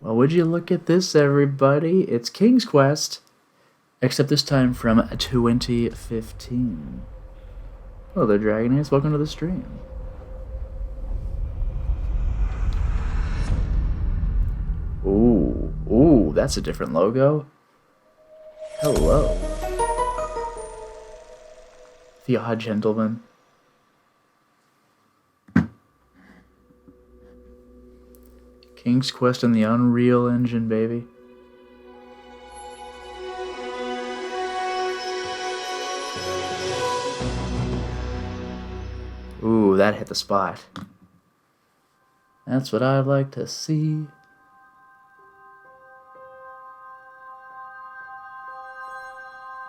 Well, would you look at this, everybody? It's King's Quest, except this time from 2015. Hello there, Dragoners. Welcome to the stream. Ooh, that's a different logo. Hello. The Odd Gentleman. King's Quest and the Unreal Engine, baby. Ooh, that hit the spot. That's what I'd like to see.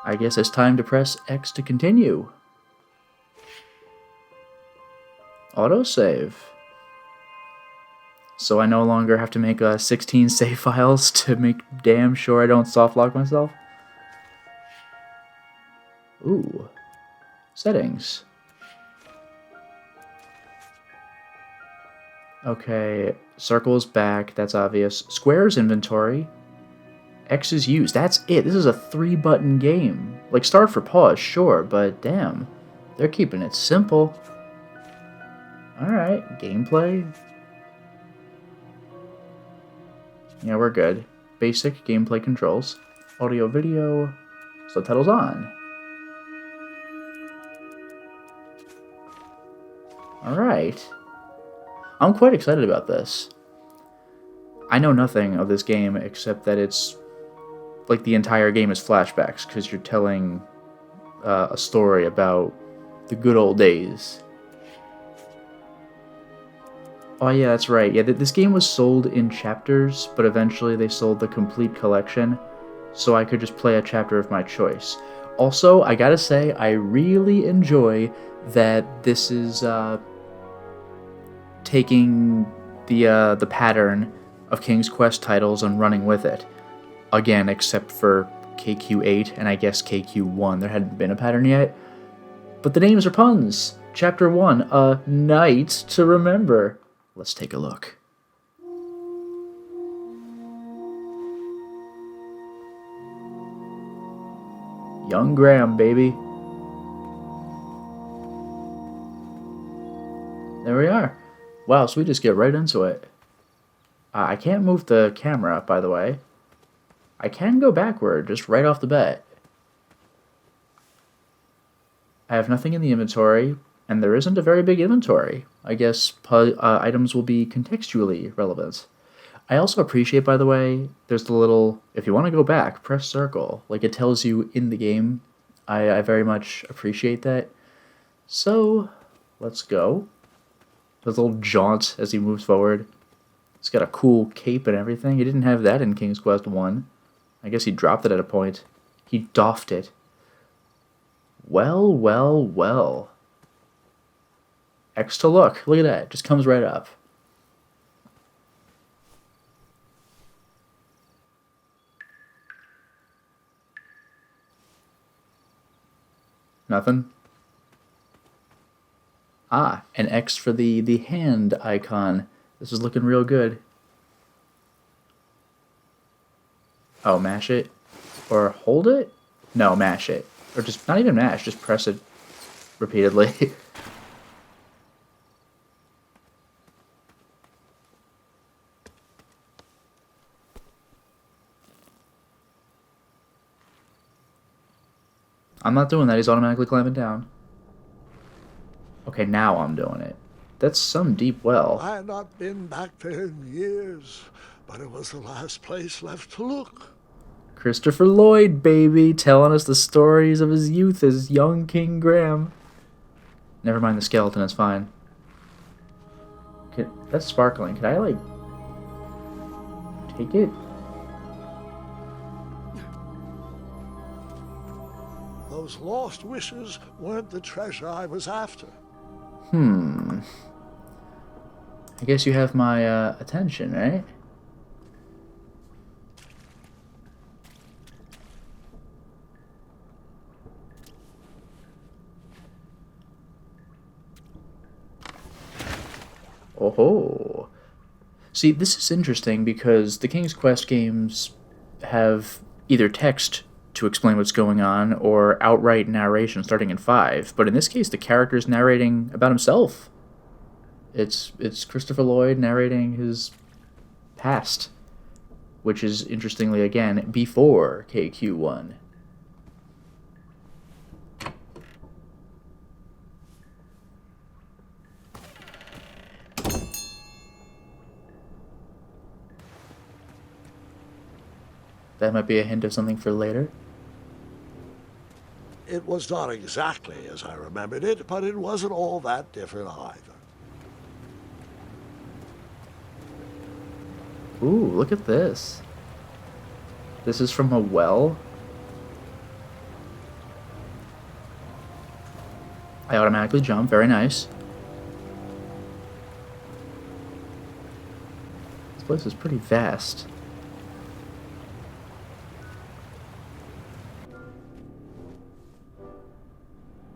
I guess it's time to press X to continue. Autosave. So I no longer have to make 16 save files to make damn sure I don't softlock myself. Ooh. Settings. Okay, circle's back, that's obvious. Square's inventory. X is used, that's it. This is a 3-button game. Like start for pause, sure, but damn. They're keeping it simple. Alright, gameplay. Yeah, we're good. Basic gameplay controls. Audio, video. Subtitles on. Alright. I'm quite excited about this. I know nothing of this game except that it's like the entire game is flashbacks because you're telling a story about the good old days. Oh yeah, that's right. Yeah, this game was sold in chapters, but eventually they sold the complete collection, so I could just play a chapter of my choice. Also, I gotta say, I really enjoy that this is taking the pattern of King's Quest titles and running with it. Again, except for KQ8 and I guess KQ1. There hadn't been a pattern yet. But the names are puns. Chapter 1, A Night to Remember. Let's take a look. Young Graham, baby. There we are. Wow, so we just get right into it. I can't move the camera, by the way. I can go backward, just right off the bat. I have nothing in the inventory, and there isn't a very big inventory. I guess items will be contextually relevant. I also appreciate, by the way, there's the little, if you want to go back, press circle. Like it tells you in the game. I very much appreciate that. So, let's go. There's a little jaunt as he moves forward. He's got a cool cape and everything. He didn't have that in King's Quest 1. I guess he dropped it at a point. He doffed it. Well, well, well. X to look. Look at that. Just comes right up. Nothing? Ah, an X for the hand icon. This is looking real good. Oh, mash it? Or hold it? No, mash it. Or just, not even mash, just press it repeatedly. I'm not doing that, he's automatically climbing down. Okay, now I'm doing it. That's some deep well. I had not been back there in years, but it was the last place left to look. Christopher Lloyd, baby, telling us the stories of his youth as young King Graham. Never mind the skeleton, it's fine. That's sparkling. Can I, like, take it? Those lost wishes weren't the treasure I was after. I guess you have my attention, right? Oh ho. See, this is interesting because the King's Quest games have either text to explain what's going on or outright narration starting in 5, but in this case the character's narrating about himself. It's Christopher Lloyd narrating his past, which is interestingly again before KQ1. That might be a hint of something for later. It was not exactly as I remembered it, but it wasn't all that different either. Ooh, look at this. This is from a well. I automatically jump, very nice. This place is pretty vast.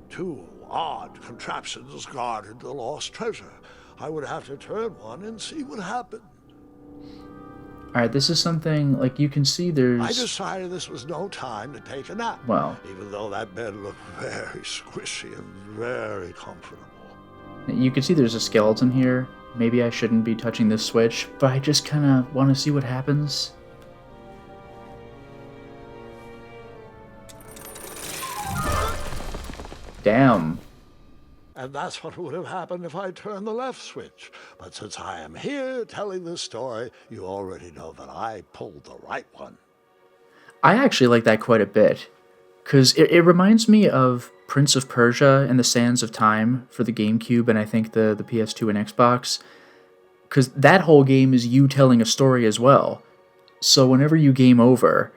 Two odd contraptions guarded the lost treasure. I would have to turn one and see what happened. Alright, this is something, like, you can see there's... I decided this was no time to take a nap. Well... even though that bed looked very squishy and very comfortable. You can see there's a skeleton here. Maybe I shouldn't be touching this switch, but I just kind of want to see what happens. Damn. And that's what would have happened if I turned the left switch. But since I am here telling this story, you already know that I pulled the right one. I actually like that quite a bit, because it reminds me of Prince of Persia and the Sands of Time for the GameCube and I think the PS2 and Xbox, because that whole game is you telling a story as well. So whenever you game over,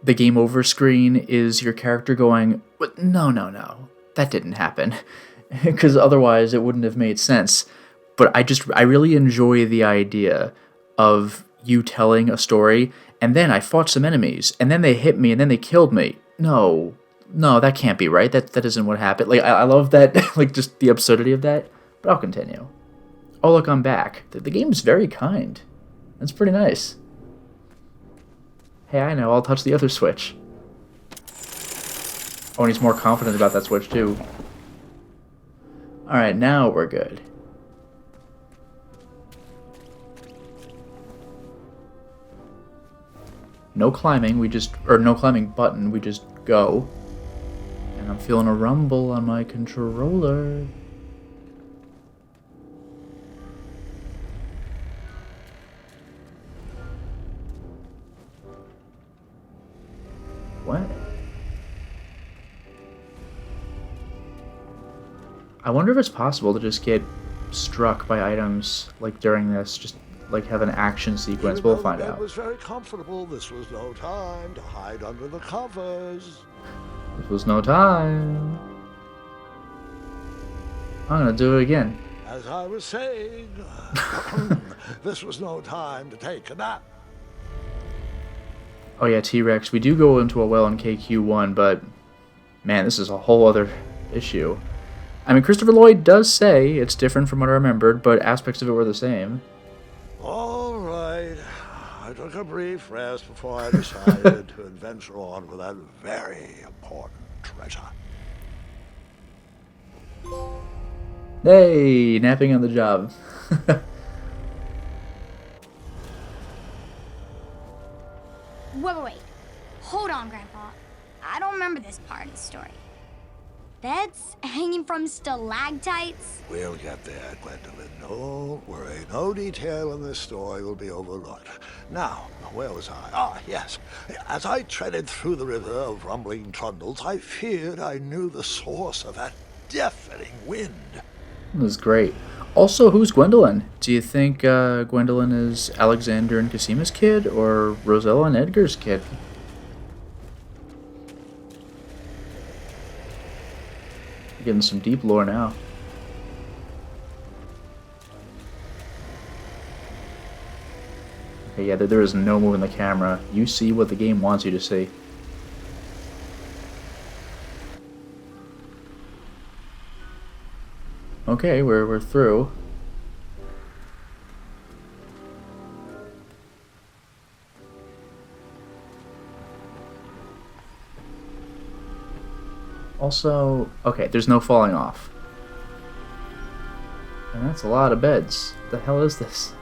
the game over screen is your character going, no, that didn't happen. Because otherwise it wouldn't have made sense. But I really enjoy the idea of you telling a story, and then I fought some enemies, and then they hit me, and then they killed me. No, that can't be right. That isn't what happened. Like, I love that, like, just the absurdity of that. But I'll continue. Oh, look, I'm back. The game's very kind. That's pretty nice. Hey, I know, I'll touch the other switch. Oh, and he's more confident about that switch, too. Alright, now we're good. No climbing, no climbing button, we just go. And I'm feeling a rumble on my controller. What? I wonder if it's possible to just get struck by items like during this, just like have an action sequence. We'll find out. It was very comfortable. This was no time to hide under the covers. This was no time. I'm gonna do it again. As I was saying, this was no time to take a nap. Oh yeah, T-Rex. We do go into a well in KQ1, but man, this is a whole other issue. I mean, Christopher Lloyd does say it's different from what I remembered, but aspects of it were the same. All right. I took a brief rest before I decided to adventure on with that very important treasure. Hey, napping on the job. Wait. Hold on, Grandpa. I don't remember this part of the story. Beds hanging from stalactites? We'll get there, Gwendolyn. Don't worry. No detail in this story will be overlooked. Now, where was I? Ah, yes. As I treaded through the river of rumbling trundles, I feared I knew the source of that deafening wind. That was great. Also, who's Gwendolyn? Do you think Gwendolyn is Alexander and Casima's kid, or Rosella and Edgar's kid? Getting some deep lore now. Okay, yeah, there is no moving the camera. You see what the game wants you to see. Okay, we're through. Also, okay, there's no falling off. And that's a lot of beds. The hell is this?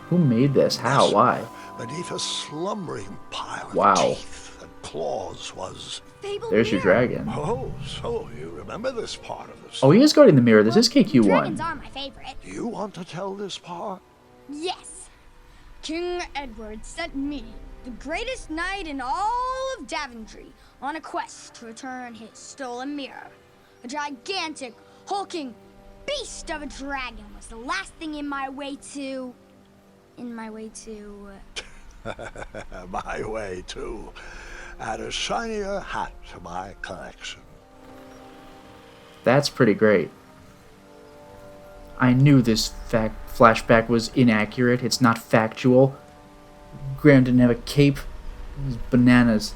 Who made this? How? Yes, Why? beneath a slumbering pile of Wow. teeth and claws was... Fabled There's your mirror. dragon. Oh, so you remember this part of the Oh, story? he is guarding the mirror. This is KQ1. Dragons are my favorite. Do you want to tell this part? Yes. King Edward sent me, the greatest knight in all of Daventry, on a quest to return his stolen mirror. A gigantic, hulking beast of a dragon was the last thing in my way to... My way, too. Add a shinier hat to my collection. That's pretty great. I knew this flashback was inaccurate. It's not factual. Graham didn't have a cape. These bananas.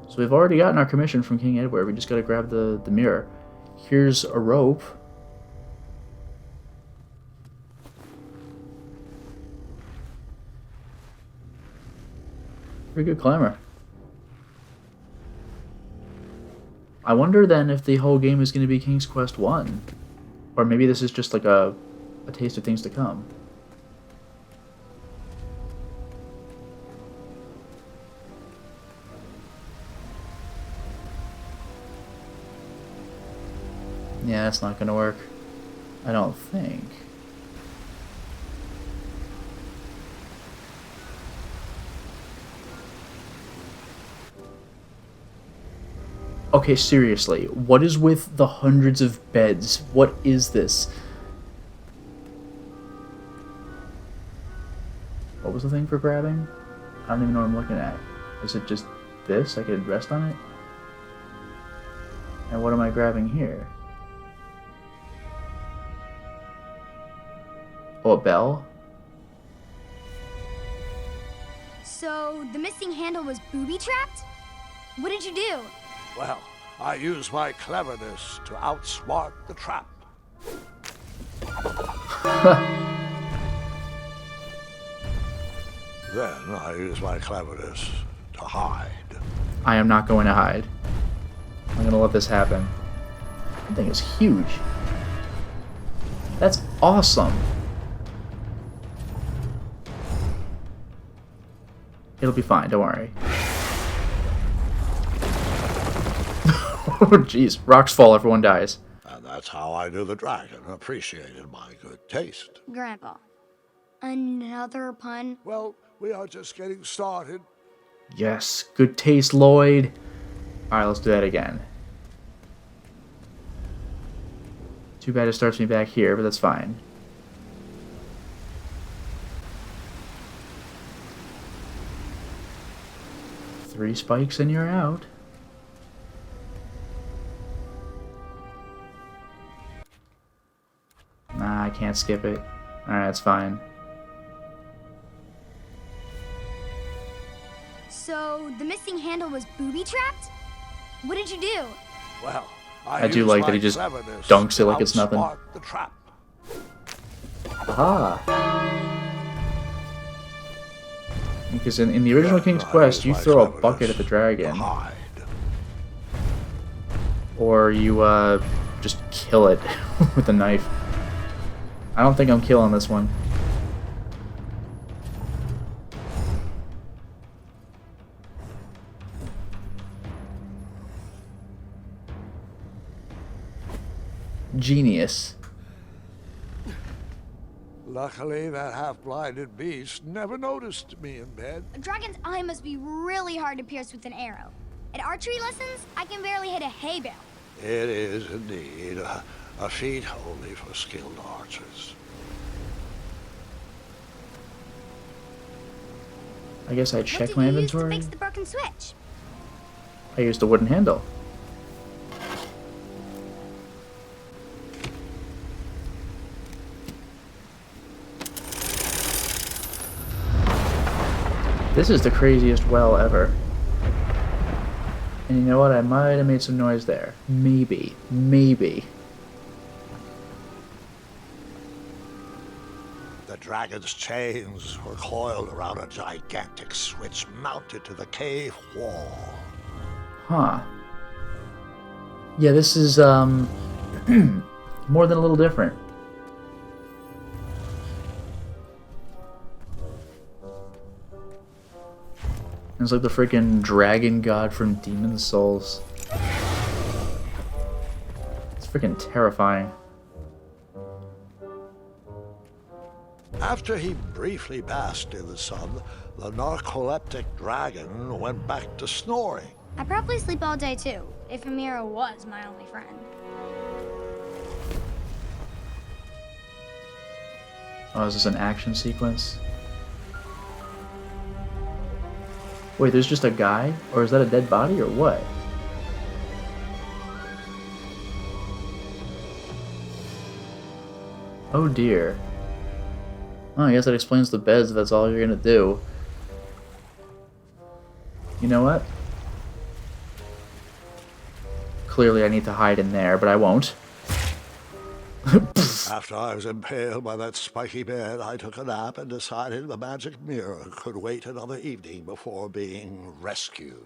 So we've already gotten our commission from King Edward. We just gotta grab the mirror. Here's a rope. Pretty good climber. I wonder then if the whole game is going to be King's Quest 1. Or maybe this is just like a taste of things to come. Yeah, that's not going to work. I don't think. Okay, seriously, what is with the hundreds of beds? What is this? What was the thing for grabbing? I don't even know what I'm looking at. Is it just this? I could rest on it? And what am I grabbing here? Oh, a bell? So, the missing handle was booby-trapped? What did you do? Well, I used my cleverness to outsmart the trap. Then I used my cleverness to hide. I am not going to hide. I'm going to let this happen. That thing is huge. That's awesome. It'll be fine, don't worry. Oh, jeez. Rocks fall, everyone dies. And that's how I knew the dragon appreciated my good taste. Grandpa, another pun? Well, we are just getting started. Yes, good taste, Lloyd. Alright, let's do that again. Too bad it starts me back here, but that's fine. Three spikes and you're out. Nah, I can't skip it. Alright, that's fine. So, the missing handle was booby-trapped? What did you do? Well, I do like that he just dunks it like it's nothing. The trap. Aha! Because in the original King's Quest, you throw a bucket at the dragon. Hide. Or you, just kill it with a knife. I don't think I'm killing this one. Genius. Luckily, that half-blinded beast never noticed me in bed. A dragon's eye must be really hard to pierce with an arrow. At archery lessons, I can barely hit a hay bale. It is indeed a feat only for skilled archers. I guess I What check did my you use to inventory. fix the broken switch? I used a wooden handle. This is the craziest well ever. And you know what? I might have made some noise there. Maybe. Maybe. The dragon's chains were coiled around a gigantic switch mounted to the cave wall. Huh. Yeah, this is, more than a little different. It's like the freaking dragon god from Demon Souls. It's freaking terrifying. After he briefly basked in the sun, the narcoleptic dragon went back to snoring. I probably sleep all day too, if Amira was my only friend. Oh, is this an action sequence? Wait, there's just a guy? Or is that a dead body, or what? Oh dear. Well, I guess that explains the beds if that's all you're gonna do. You know what? Clearly I need to hide in there, but I won't. After I was impaled by that spiky bed, I took a nap and decided the magic mirror could wait another evening before being rescued.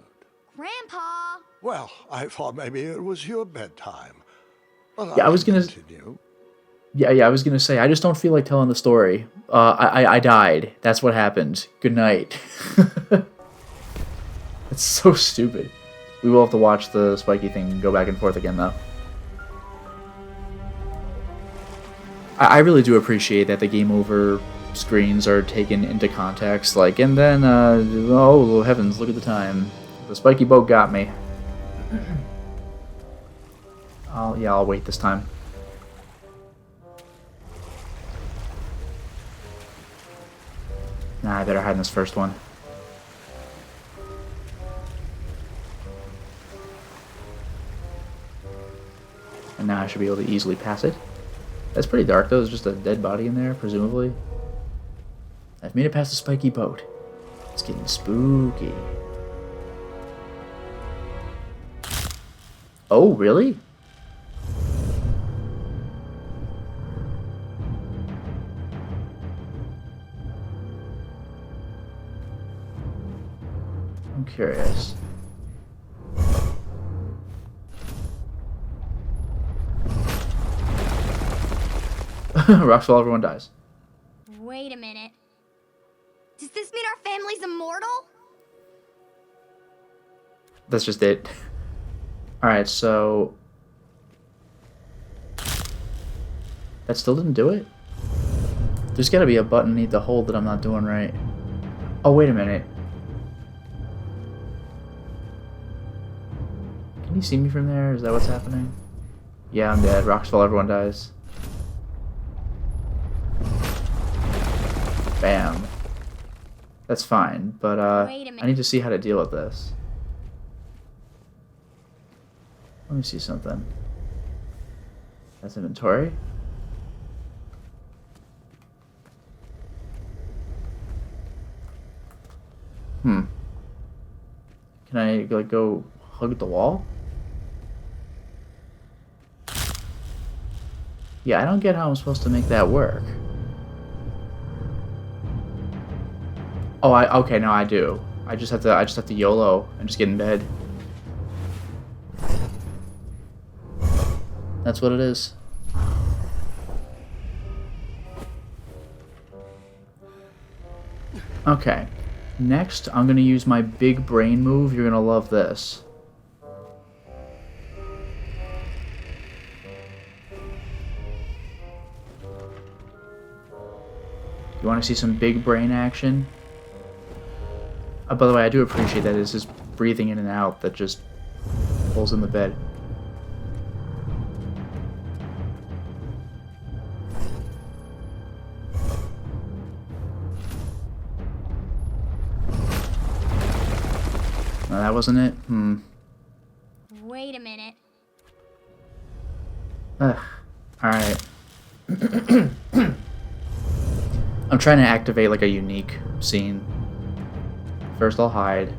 Grandpa! Well, I thought maybe it was your bedtime. But Yeah, I was gonna... continue. Yeah, I was gonna say, I just don't feel like telling the story. I died. That's what happened. Good night. It's so stupid. We will have to watch the spiky thing go back and forth again, though. I really do appreciate that the game over screens are taken into context. Like, and then, oh heavens, look at the time. The spiky boat got me. I'll wait this time. Nah, I better hide in this first one. And now I should be able to easily pass it. That's pretty dark, though. There's just a dead body in there, presumably. I've made it past the spiky boat. It's getting spooky. Oh, really? I'm curious. Rocks fall, everyone dies. Wait a minute. Does this mean our family's immortal? That's just it. Alright, so... that still didn't do it? There's gotta be a button I need to hold that I'm not doing right. Oh, wait a minute. Can you see me from there? Is that what's happening? Yeah, I'm dead. Rocks fall, everyone dies. Bam. That's fine, but Wait a minute. I need to see how to deal with this. Let me see something. That's inventory. Can I like go hug the wall? Yeah, I don't get how I'm supposed to make that work. Oh, okay, no, I do. I just have to YOLO and just get in bed. That's what it is. Okay. Next, I'm gonna use my big brain move. You're gonna love this. You want to see some big brain action? By the way, I do appreciate that it's just breathing in and out that just pulls in the bed. No, that wasn't it? Wait a minute. Ugh. Alright. I'm trying to activate like a unique scene. First I'll hide.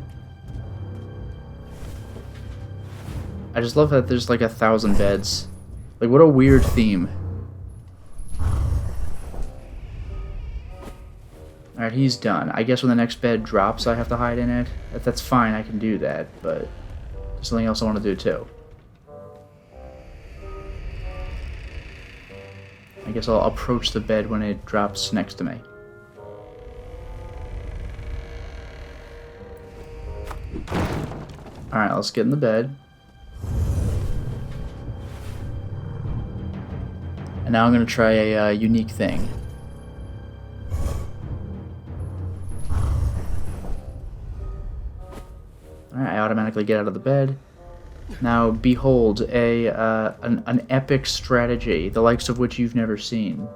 I just love that there's like 1,000 beds. Like, what a weird theme. Alright, he's done. I guess when the next bed drops, I have to hide in it. That's fine, I can do that, but there's something else I want to do too. I guess I'll approach the bed when it drops next to me. Alright, let's get in the bed. And now I'm going to try a unique thing. Alright, I automatically get out of the bed. Now, behold, an epic strategy, the likes of which you've never seen.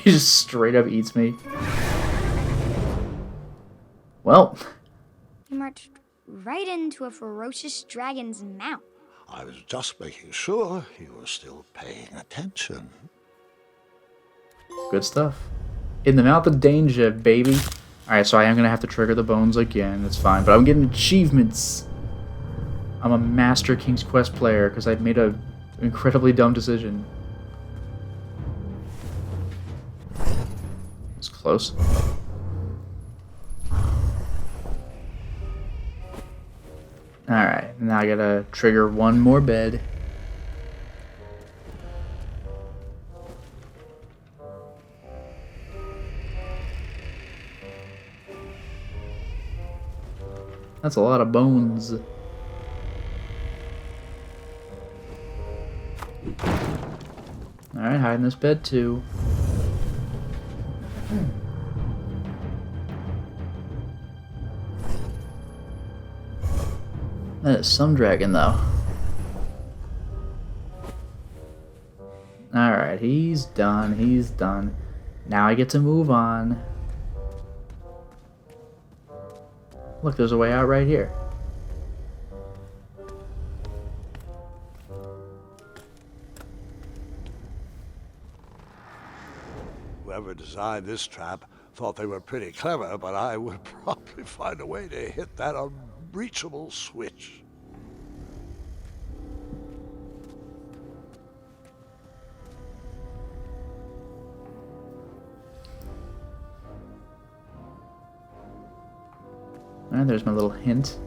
He just straight up eats me. Well. You marched right into a ferocious dragon's mouth. I was just making sure you were still paying attention. Good stuff. In the mouth of danger, baby. Alright, so I am going to have to trigger the bones again. That's fine. But I'm getting achievements. I'm a master King's Quest player because I've made an incredibly dumb decision. It's close. Alright, now I gotta trigger one more bed. That's a lot of bones. Alright, hide in this bed too. That is some dragon, though. Alright, he's done. He's done. Now I get to move on. Look, there's a way out right here. Whoever designed this trap thought they were pretty clever, but I would probably find a way to hit that unreachable switch. Alright, there's my little hint.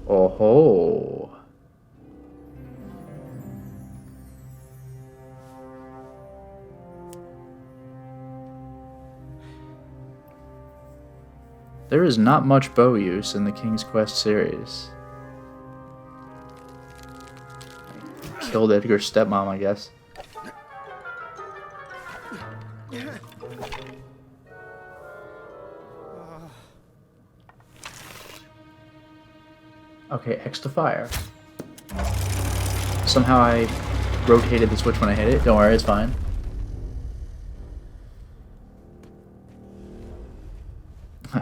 Oh ho! There is not much bow use in the King's Quest series. Killed Edgar's stepmom, I guess. Okay, X to fire. Somehow I rotated the switch when I hit it. Don't worry, it's fine.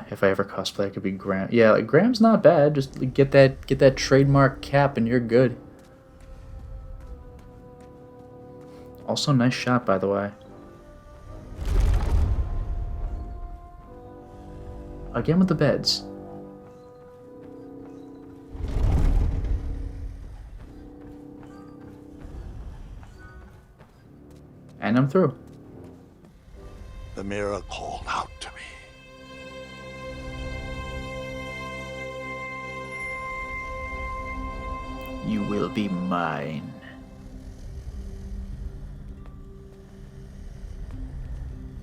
If I ever cosplay, I could be Graham. Yeah, like, Graham's not bad. Just get that trademark cap and you're good. Also, nice shot, by the way. Again with the beds. And I'm through. The mirror called out to me. You will be mine.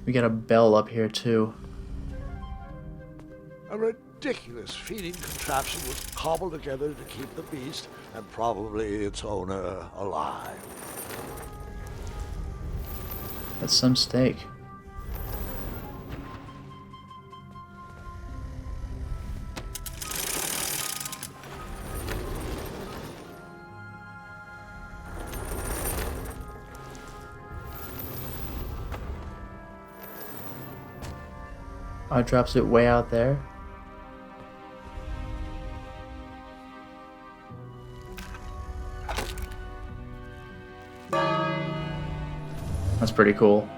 We got a bell up here, too. A ridiculous feeding contraption was cobbled together to keep the beast and probably its owner alive. That's some steak. Oh, it drops it way out there. That's pretty cool.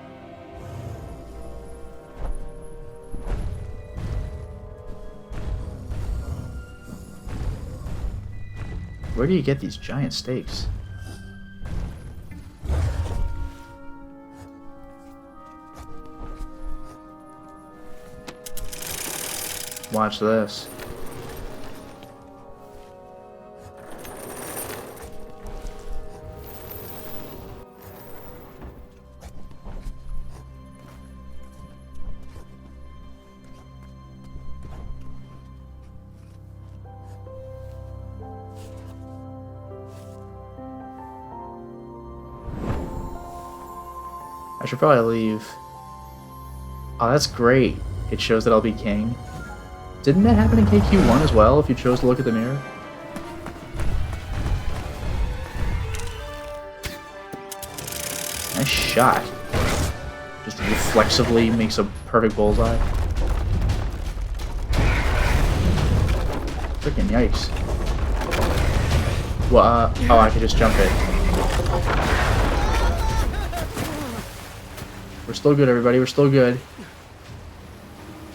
Where do you get these giant steaks? Watch this. I should probably leave. Oh, that's great. It shows that I'll be king. Didn't that happen in KQ1 as well, if you chose to look at the mirror? Nice shot. Just reflexively makes a perfect bullseye. Freaking yikes. Well, oh, I could just jump it. We're still good, everybody. We're still good.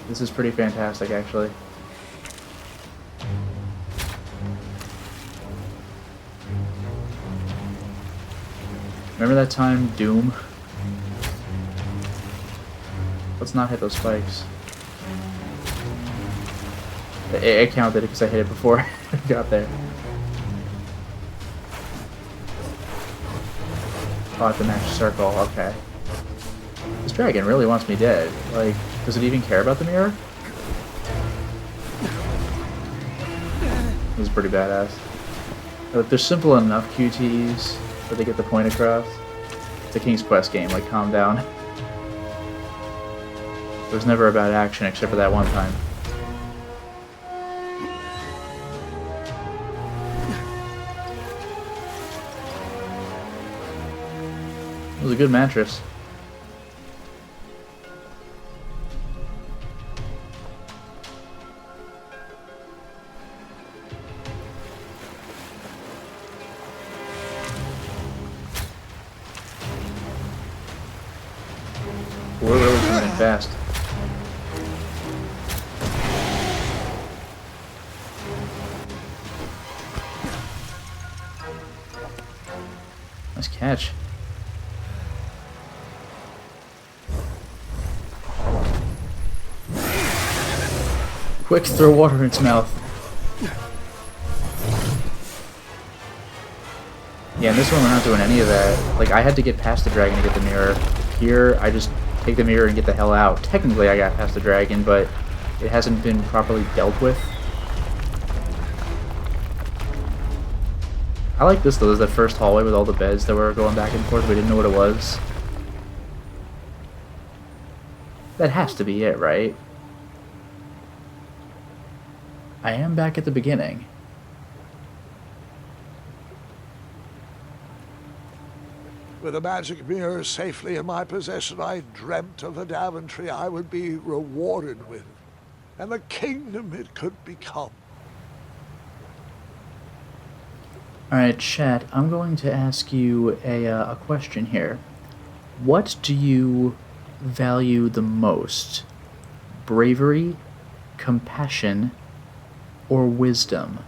This is pretty fantastic, actually. Remember that time, Doom? Let's not hit those spikes. I counted it because I hit it before I got there. Oh, I have to match circle. Okay. This dragon really wants me dead. Like, does it even care about the mirror? This is pretty badass. Look, they're simple enough QTs, but they get the point across. It's a King's Quest game, like, calm down. There was never a bad action except for that one time. It was a good mattress. We're really coming in fast. Nice catch. Quick, throw water in its mouth. Yeah, in this one we're not doing any of that. Like, I had to get past the dragon to get the mirror. Here, I just take the mirror and get the hell out. Technically, I got past the dragon, but it hasn't been properly dealt with. I like this, though. There's that first hallway with all the beds that were going back and forth. We didn't know what it was. That has to be it, right? I am back at the beginning. With the magic mirror safely in my possession, I dreamt of the Daventry I would be rewarded with, and the kingdom it could become. Alright, chat, I'm going to ask you a question here. What do you value the most? Bravery, compassion, or wisdom?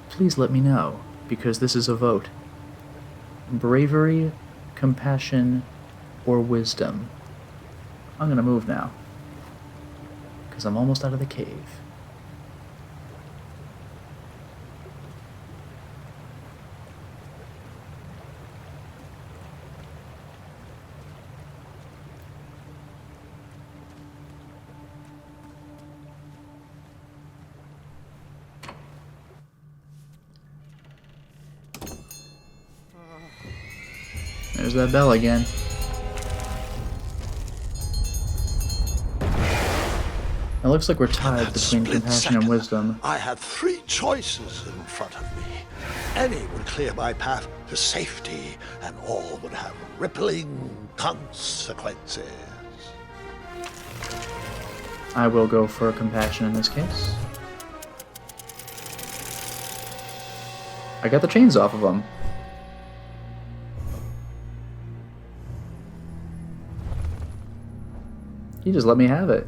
Please let me know, because this is a vote. Bravery, compassion, or wisdom? I'm gonna move now, because I'm almost out of the cave. There's that bell again. It looks like we're tied between compassion and wisdom. I had three choices in front of me. Any would clear my path to safety, and all would have rippling consequences. I will go for compassion in this case. I got the chains off of them. He just let me have it.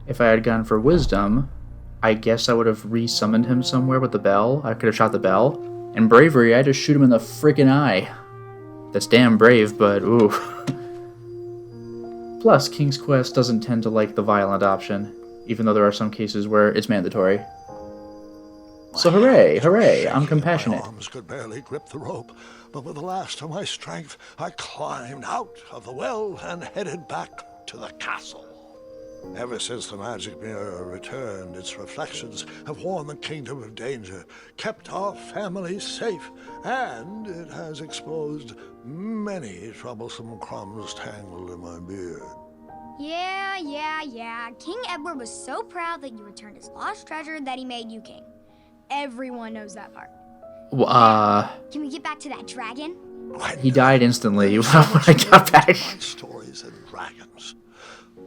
If I had gone for wisdom, I guess I would have re-summoned him somewhere with the bell. I could have shot the bell. And bravery, I just shoot him in the freaking eye. That's damn brave, but ooh. Plus, King's Quest doesn't tend to like the violent option, even though there are some cases where it's mandatory. So hooray, hooray, I'm compassionate. My arms could barely grip the rope, but with the last of my strength, I climbed out of the well and headed back to the castle. Ever since the magic mirror returned, its reflections have warned the kingdom of danger, kept our family safe, and it has exposed many troublesome crumbs tangled in my beard. Yeah. King Edward was so proud that you returned his lost treasure that he made you king. Everyone knows that part. Well, Can we get back to that dragon? he died instantly when I got back. Stories and dragons.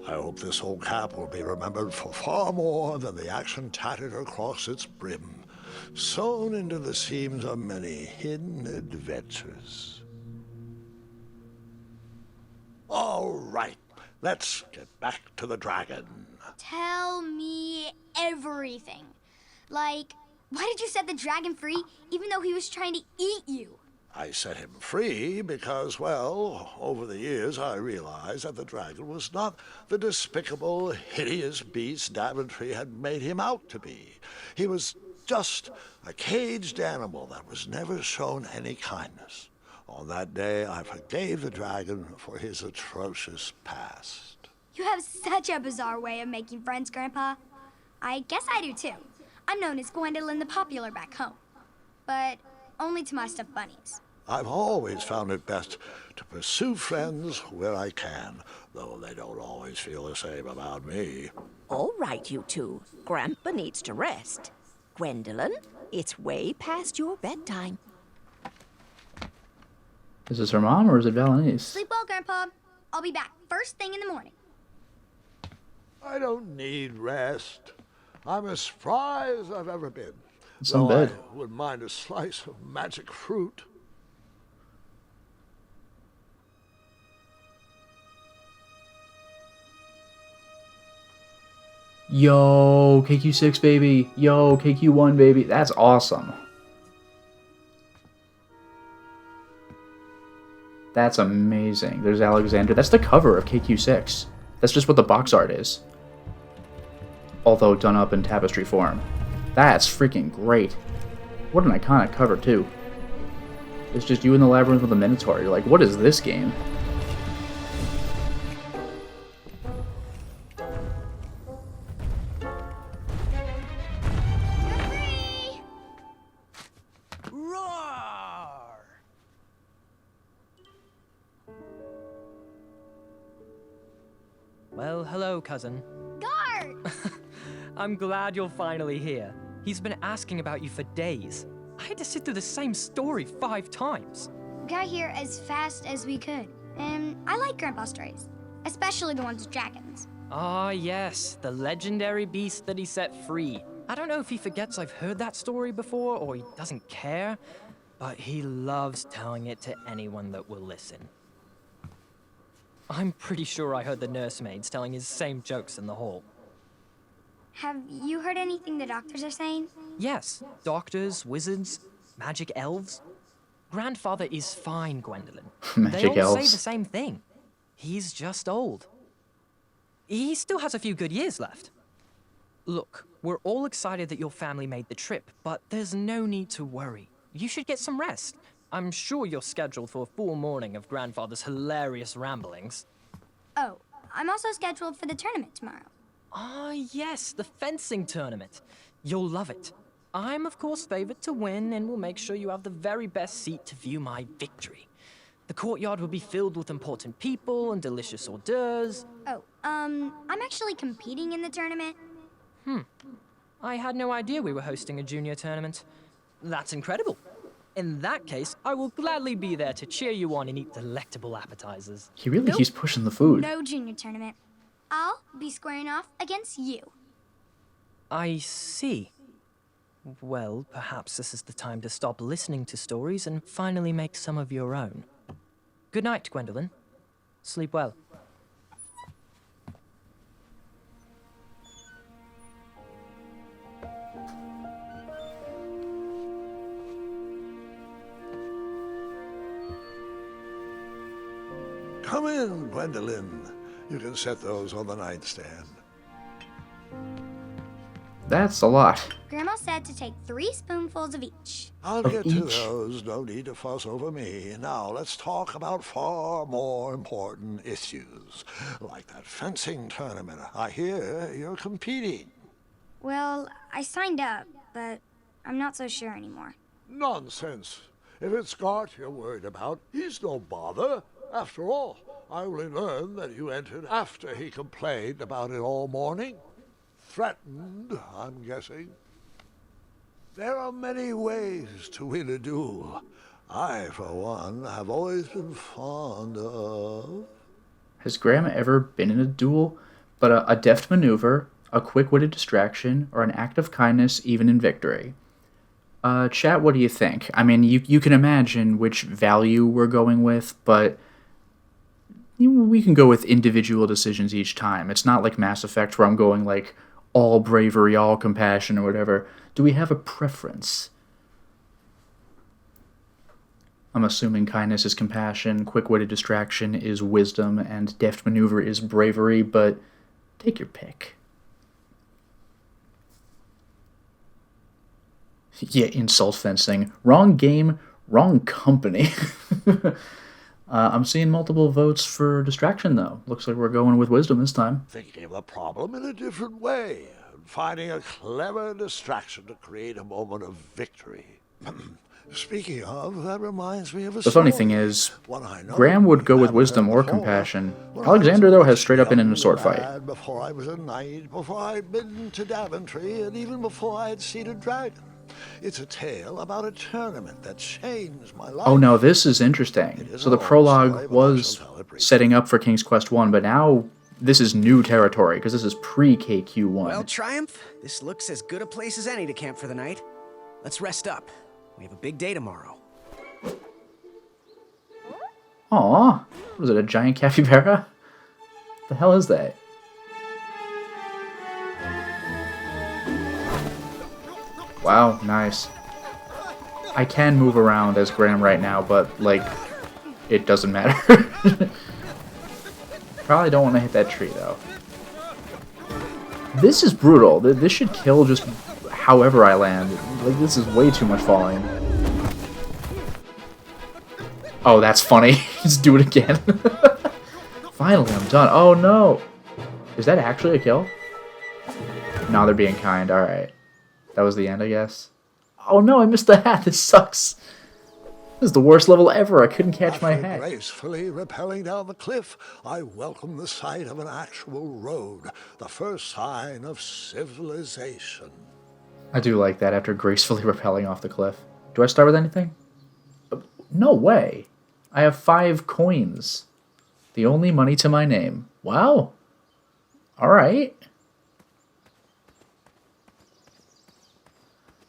I hope this old cap will be remembered for far more than the action tattered across its brim, sewn into the seams of many hidden adventures. All right, let's get back to the dragon. Tell me everything. Like, why did you set the dragon free even though he was trying to eat you? I set him free because, well, over the years I realized that the dragon was not the despicable, hideous beast Daventry had made him out to be. He was just a caged animal that was never shown any kindness. On that day, I forgave the dragon for his atrocious past. You have such a bizarre way of making friends, Grandpa. I guess I do too. I'm known as Gwendolyn the Popular back home, but only to my stuffed bunnies. I've always found it best to pursue friends where I can, though they don't always feel the same about me. All right, you two. Grandpa needs to rest. Gwendolyn, it's way past your bedtime. Is this her mom or is it Valenice? Sleep well, Grandpa. I'll be back first thing in the morning. I don't need rest. I'm as spry as I've ever been. It's in Though bed. I wouldn't mind a slice of magic fruit. Yo, KQ6 baby. Yo, KQ1 baby. That's awesome. That's amazing. There's Alexander. That's the cover of KQ6. That's just what the box art is. Although done up in tapestry form. That's freaking great. What an iconic cover, too. It's just you in the labyrinth with a minotaur. You're like, what is this game? You're free! Roar! Well, hello, cousin. Guard! I'm glad you're finally here. He's been asking about you for days. I had to sit through the same story 5 times. We got here as fast as we could, and I like Grandpa's stories, especially the ones with dragons. Ah, yes, the legendary beast that he set free. I don't know if he forgets I've heard that story before or he doesn't care, but he loves telling it to anyone that will listen. I'm pretty sure I heard the nursemaids telling his same jokes in the hall. Have you heard anything the doctors are saying? Yes, doctors, wizards, magic elves. Grandfather is fine, Gwendolyn. Magic they all say elves. the same thing. He's just old. He still has a few good years left. Look, we're all excited that your family made the trip, but there's no need to worry. You should get some rest. I'm sure you're scheduled for a full morning of Grandfather's hilarious ramblings. Oh, I'm also scheduled for the tournament tomorrow. Ah, yes, the fencing tournament. You'll love it. I'm, of course, favored to win and will make sure you have the very best seat to view my victory. The courtyard will be filled with important people and delicious hors d'oeuvres. Oh, I'm actually competing in the tournament. I had no idea we were hosting a junior tournament. That's incredible. In that case, I will gladly be there to cheer you on and eat delectable appetizers. He really Nope. keeps pushing the food. No junior tournament. I'll be squaring off against you. I see. Well, perhaps this is the time to stop listening to stories and finally make some of your own. Good night, Gwendolyn. Sleep well. Come in, Gwendolyn. You can set those on the nightstand. That's a lot. Grandma said to take 3 spoonfuls of each. I'll Of get to each? those. No need to fuss over me. Now let's talk about far more important issues, like that fencing tournament. I hear you're competing. Well, I signed up, but I'm not so sure anymore. Nonsense. If it's Scott you're worried about, he's no bother. After all, I only learned that you entered after he complained about it all morning. Threatened, I'm guessing. There are many ways to win a duel. I, for one, have always been fond of... Has Graham ever been in a duel? But a deft maneuver, a quick-witted distraction, or an act of kindness even in victory? Chat, what do you think? I mean, you can imagine which value we're going with, but we can go with individual decisions each time. It's not like Mass Effect where I'm going like all bravery, all compassion, or whatever. Do we have a preference? I'm assuming kindness is compassion, quick-witted distraction is wisdom, and deft maneuver is bravery, but take your pick. Yeah, insult fencing. Wrong game, wrong company. I'm seeing multiple votes for distraction, though. Looks like we're going with wisdom this time. thinking of the problem in a different way, and finding a clever distraction to create a moment of victory. Speaking of, that reminds me of a The funny story. thing is, One I know Graham would go you with haven't wisdom heard or before. compassion. When I was Alexander, a though, has straight up been in a young sword fight. lad, before I was a knight, before I'd been to Daventry, and even before I'd seen a dragon. It's a tale about a tournament that changed my life. Oh no, this is interesting. It is So the a long prologue story, but I was shall tell it briefly. setting up for King's Quest 1, but now this is new territory, because this is pre-KQ1. Well, Triumph, this looks as good a place as any to camp for the night. Let's rest up. We have a big day tomorrow. Aw, was it a giant capybara? The hell is that? Wow, nice. I can move around as Graham right now, but, like, it doesn't matter. Probably don't want to hit that tree, though. This is brutal. This should kill just however I land. Like, this is way too much falling. Oh, that's funny. Just do it again. Finally, I'm done. Oh, no. Is that actually a kill? No, they're being kind. Alright. That was the end, I guess. Oh, no, I missed the hat. This sucks. This is the worst level ever. I couldn't catch my After hat. gracefully rappelling down the cliff, I welcomed the sight of an actual road, the first sign of civilization. I do like that after gracefully rappelling off the cliff. Do I start with anything? No way. I have 5 coins. The only money to my name. Wow. Alright.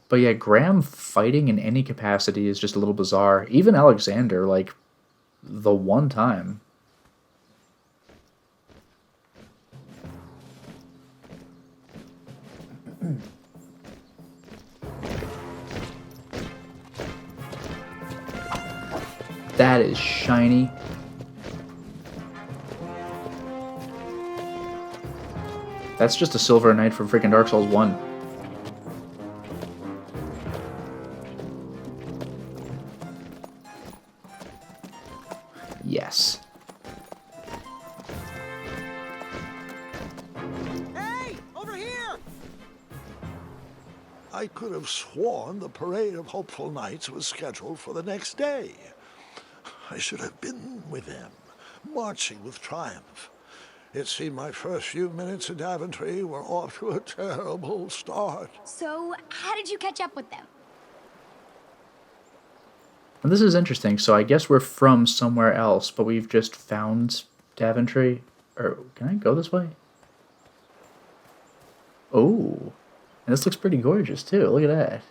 But yeah, Graham fighting in any capacity is just a little bizarre. Even Alexander, like, the one time. That is shiny. That's just a Silver Knight from freaking Dark Souls 1. Yes. Hey, over here! I could have sworn the parade of hopeful knights was scheduled for the next day. I should have been with them, marching with triumph. It seemed my first few minutes in Daventry were off to a terrible start. So, how did you catch up with them? And this is interesting. So I guess we're from somewhere else, but we've just found Daventry. Or can I go this way? Oh, and this looks pretty gorgeous too. Look at that.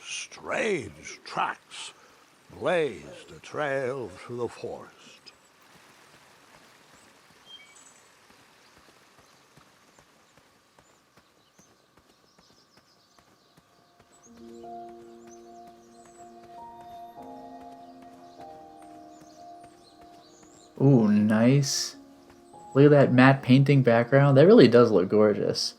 Strange tracks blazed a trail through the forest. Ooh, nice. Look at that matte painting background. That really does look gorgeous.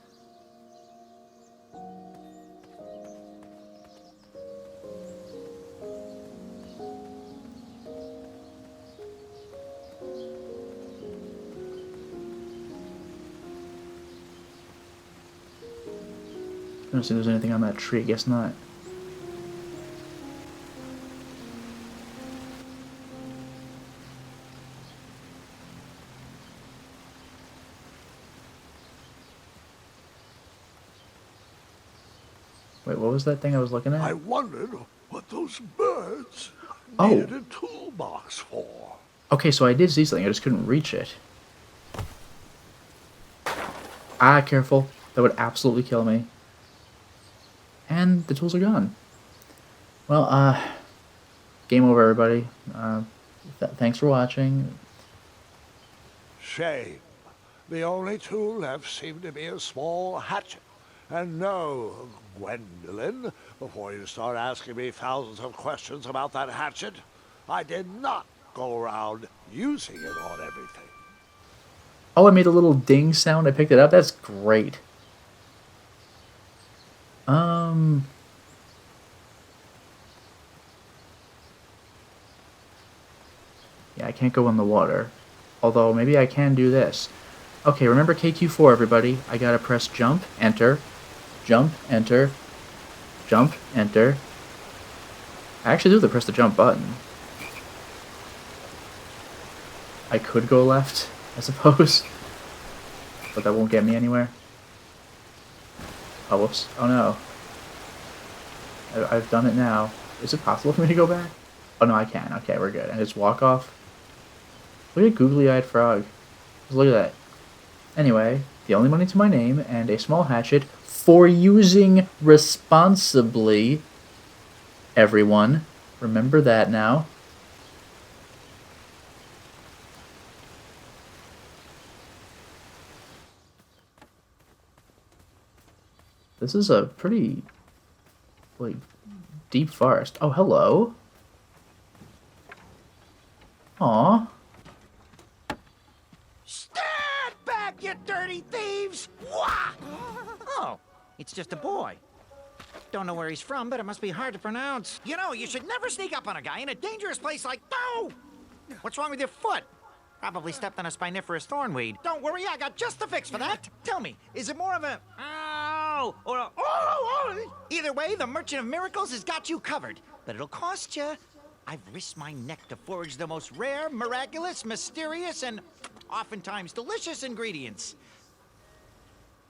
I don't see if there's anything on that tree. Guess not. Wait, what was that thing I was looking I at? wondered what those birds Oh. needed a toolbox for. Okay, so I did see something. I just couldn't reach it. Ah, careful. That would absolutely kill me. And the tools are gone. Well, game over, everybody. Thanks for watching. Shame. The only tool left seemed to be a small hatchet. And no, Gwendolyn, before you start asking me thousands of questions about that hatchet, I did not go around using it on everything. Oh, I made a little ding sound. I picked it up. That's great. Yeah, I can't go in the water. Although, maybe I can do this. Okay, remember KQ4, everybody. I gotta press jump, enter, jump, enter, jump, enter. I actually do have to press the jump button. I could go left, I suppose. But that won't get me anywhere. Oh, whoops. Oh, no. I've done it now. Is it possible for me to go back? Oh, no, I can. Okay, we're good. And just walk off. Look at googly-eyed frog. Just look at that. Anyway, the only money to my name and a small hatchet for using responsibly. Everyone, remember that now. This is a pretty, like, deep forest. Oh, hello. Aw. Stand back, you dirty thieves! Wah! Oh, it's just a boy. Don't know where he's from, but it must be hard to pronounce. You know, you should never sneak up on a guy in a dangerous place like... No! What's wrong with your foot? Probably stepped on a spiniferous thornweed. Don't worry, I got just the fix for that. Tell me, is it more of a... Ow! Or a... Oh! Either way, the Merchant of Miracles has got you covered. But it'll cost you. I've risked my neck to forage the most rare, miraculous, mysterious, and oftentimes delicious ingredients.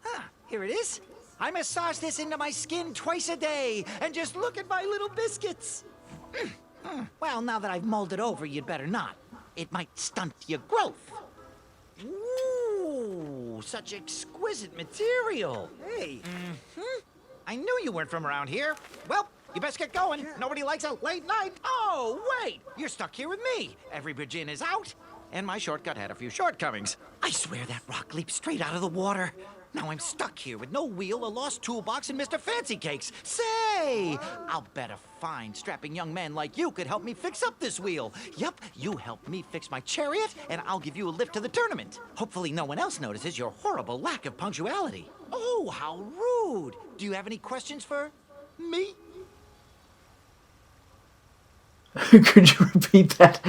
Ah, here it is. I massage this into my skin twice a day, and just look at my little biscuits. Well, now that I've molded over, you'd better not. It might stunt your growth. Ooh, such exquisite material. Hey. I knew you weren't from around here. Well, you best get going. Nobody likes a late night. Oh, wait. You're stuck here with me. Every Virgin is out, and my shortcut had a few shortcomings. I swear that rock leaped straight out of the water. Now I'm stuck here with no wheel, a lost toolbox, and Mr. Fancy Cakes. Say, I'll bet a fine, strapping young man like you could help me fix up this wheel. Yup, you help me fix my chariot, and I'll give you a lift to the tournament. Hopefully no one else notices your horrible lack of punctuality. Oh, how rude. Do you have any questions for me? Could you repeat that?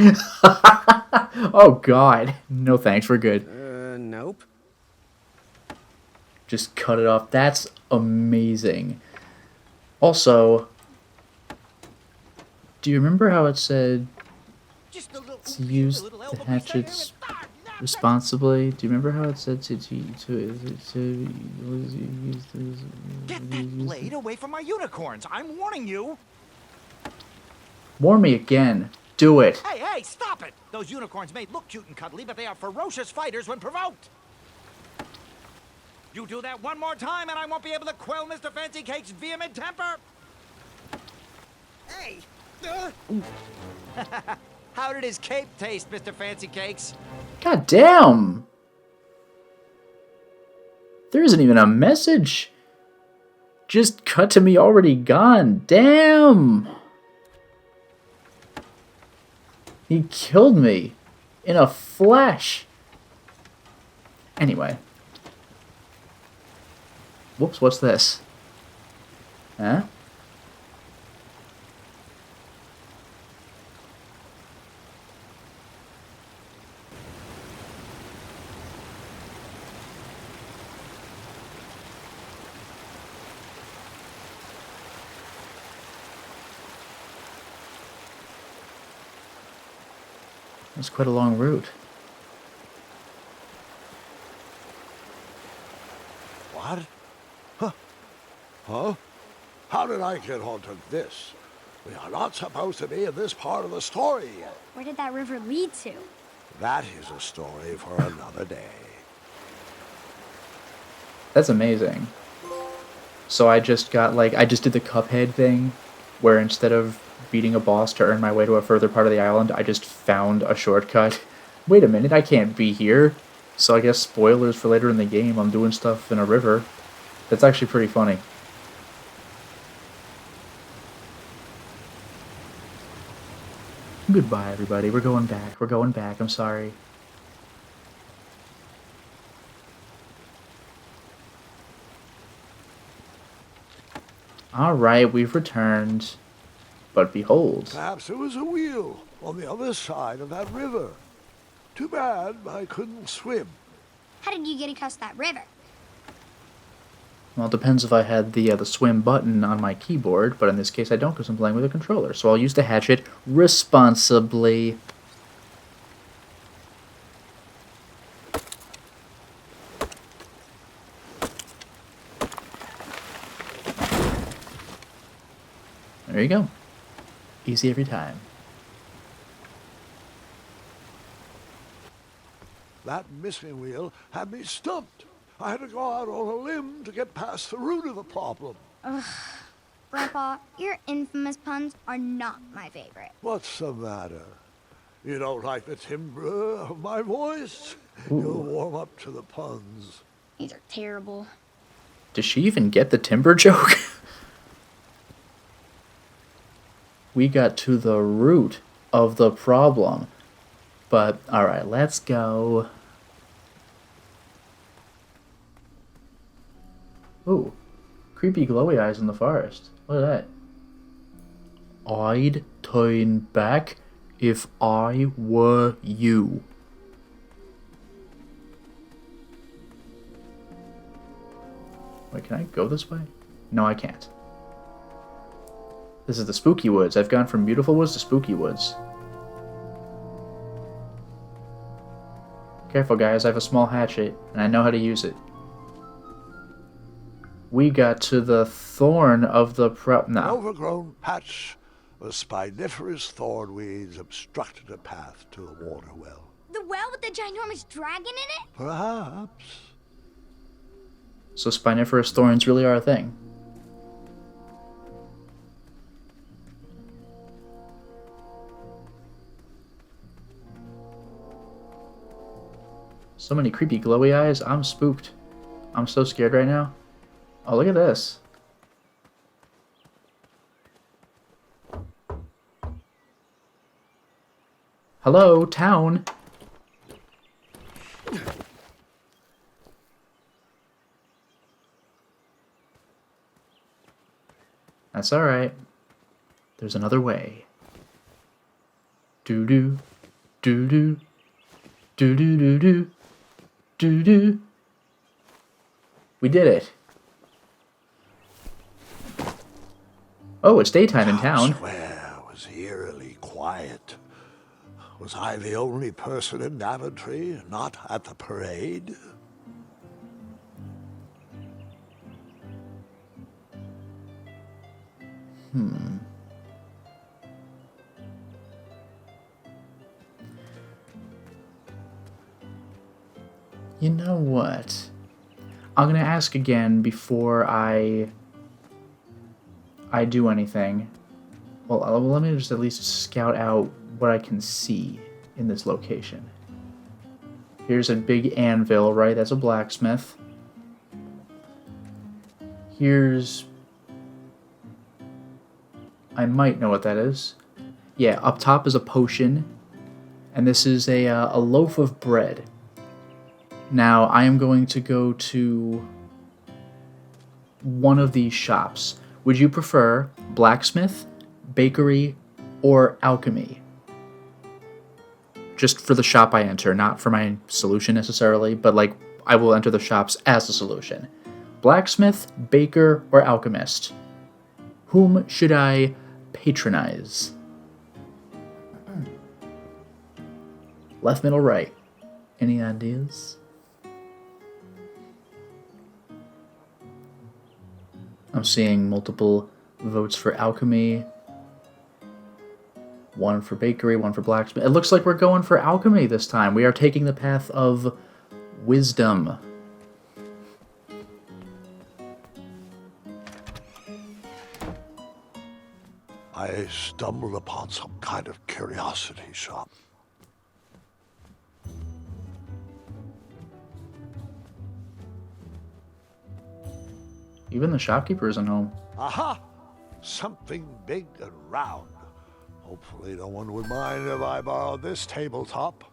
Oh, God. No thanks, we're good. Nope. Just cut it off. That's amazing. Also, do you remember how it said Just a little, to use a little the elbow grease hatchets there and- responsibly? Do you remember how it said to Get that blade away from my unicorns. I'm warning you. warn me again? Do it. Hey, hey, stop it! Those unicorns may look cute and cuddly, but they are ferocious fighters when provoked. You do that one more time, and I won't be able to quell Mr. Fancy Cake's vehement temper. Hey! How did his cape taste, Mr. Fancy Cakes? God damn. There isn't even a message. Just cut to me already gone. Damn. He killed me. in a flash. Anyway. Whoops, what's this? Huh? That's quite a long route. What? Huh? Huh? How did I get onto this? We are not supposed to be in this part of the story yet. Where did that river lead to? That is a story for another day. That's amazing. So I just got, like, I just did the Cuphead thing, where instead of beating a boss to earn my way to a further part of the island, I just found a shortcut. Wait a minute, I can't be here. So I guess spoilers for later in the game, I'm doing stuff in a river. That's actually pretty funny. Goodbye, everybody. We're going back. We're going back. I'm sorry. Alright, we've returned. But behold. Perhaps there was a wheel on the other side of that river. Too bad I couldn't swim. How did you get across that river? Well, it depends if I had the swim button on my keyboard, but in this case I don't because I'm playing with a controller. So I'll use the hatchet responsibly. There you go. Easy every time. That missing wheel had me stumped. I had to go out on a limb to get past the root of the problem. Grandpa, your infamous puns are not my favorite. What's the matter? You don't like the timbre of my voice? You'll warm up to the puns. These are terrible. Does she even get the timber joke? We got to the root of the problem. But, alright, let's go. Ooh, creepy glowy eyes in the forest. Look at that. I'd turn back if I were you. Wait, can I go this way? No, I can't. This is the spooky woods. I've gone from beautiful woods to spooky woods. Careful, guys. I have a small hatchet, and I know how to use it. We got to the thorn of the An no. overgrown patch of spiniferous thornweeds obstructed a path to the water well. The well with the ginormous dragon in it? Perhaps. So spiniferous thorns really are a thing. So many creepy glowy eyes. I'm spooked. I'm so scared right now. Oh, look at this. Hello, town. That's alright. There's another way. Doo-doo. Doo-doo. Doo-doo-doo-doo. Doo-doo. We did it. Oh, it's daytime in town. The square was eerily quiet. Was I the only person in Daventry not at the parade? You know what? I'm gonna ask again before I do anything. Well, let me just at least scout out what I can see in this location. Here's a big anvil, right? That's a blacksmith. Here's... I might know what that is. Yeah, up top is a potion. And this is a loaf of bread. Now, I am going to go to one of these shops. Would you prefer blacksmith, bakery, or alchemy? Just for the shop I enter, not for my solution necessarily, but like I will enter the shops as a solution. Blacksmith, baker, or alchemist? Whom should I patronize? Left, middle, right. Any ideas? I'm seeing multiple votes for alchemy. One for bakery, one for blacksmith. It looks like we're going for alchemy this time. We are taking the path of wisdom. I stumbled upon some kind of curiosity shop. Even the shopkeeper isn't home. Aha! Something big and round. Hopefully no one would mind if I borrowed this tabletop.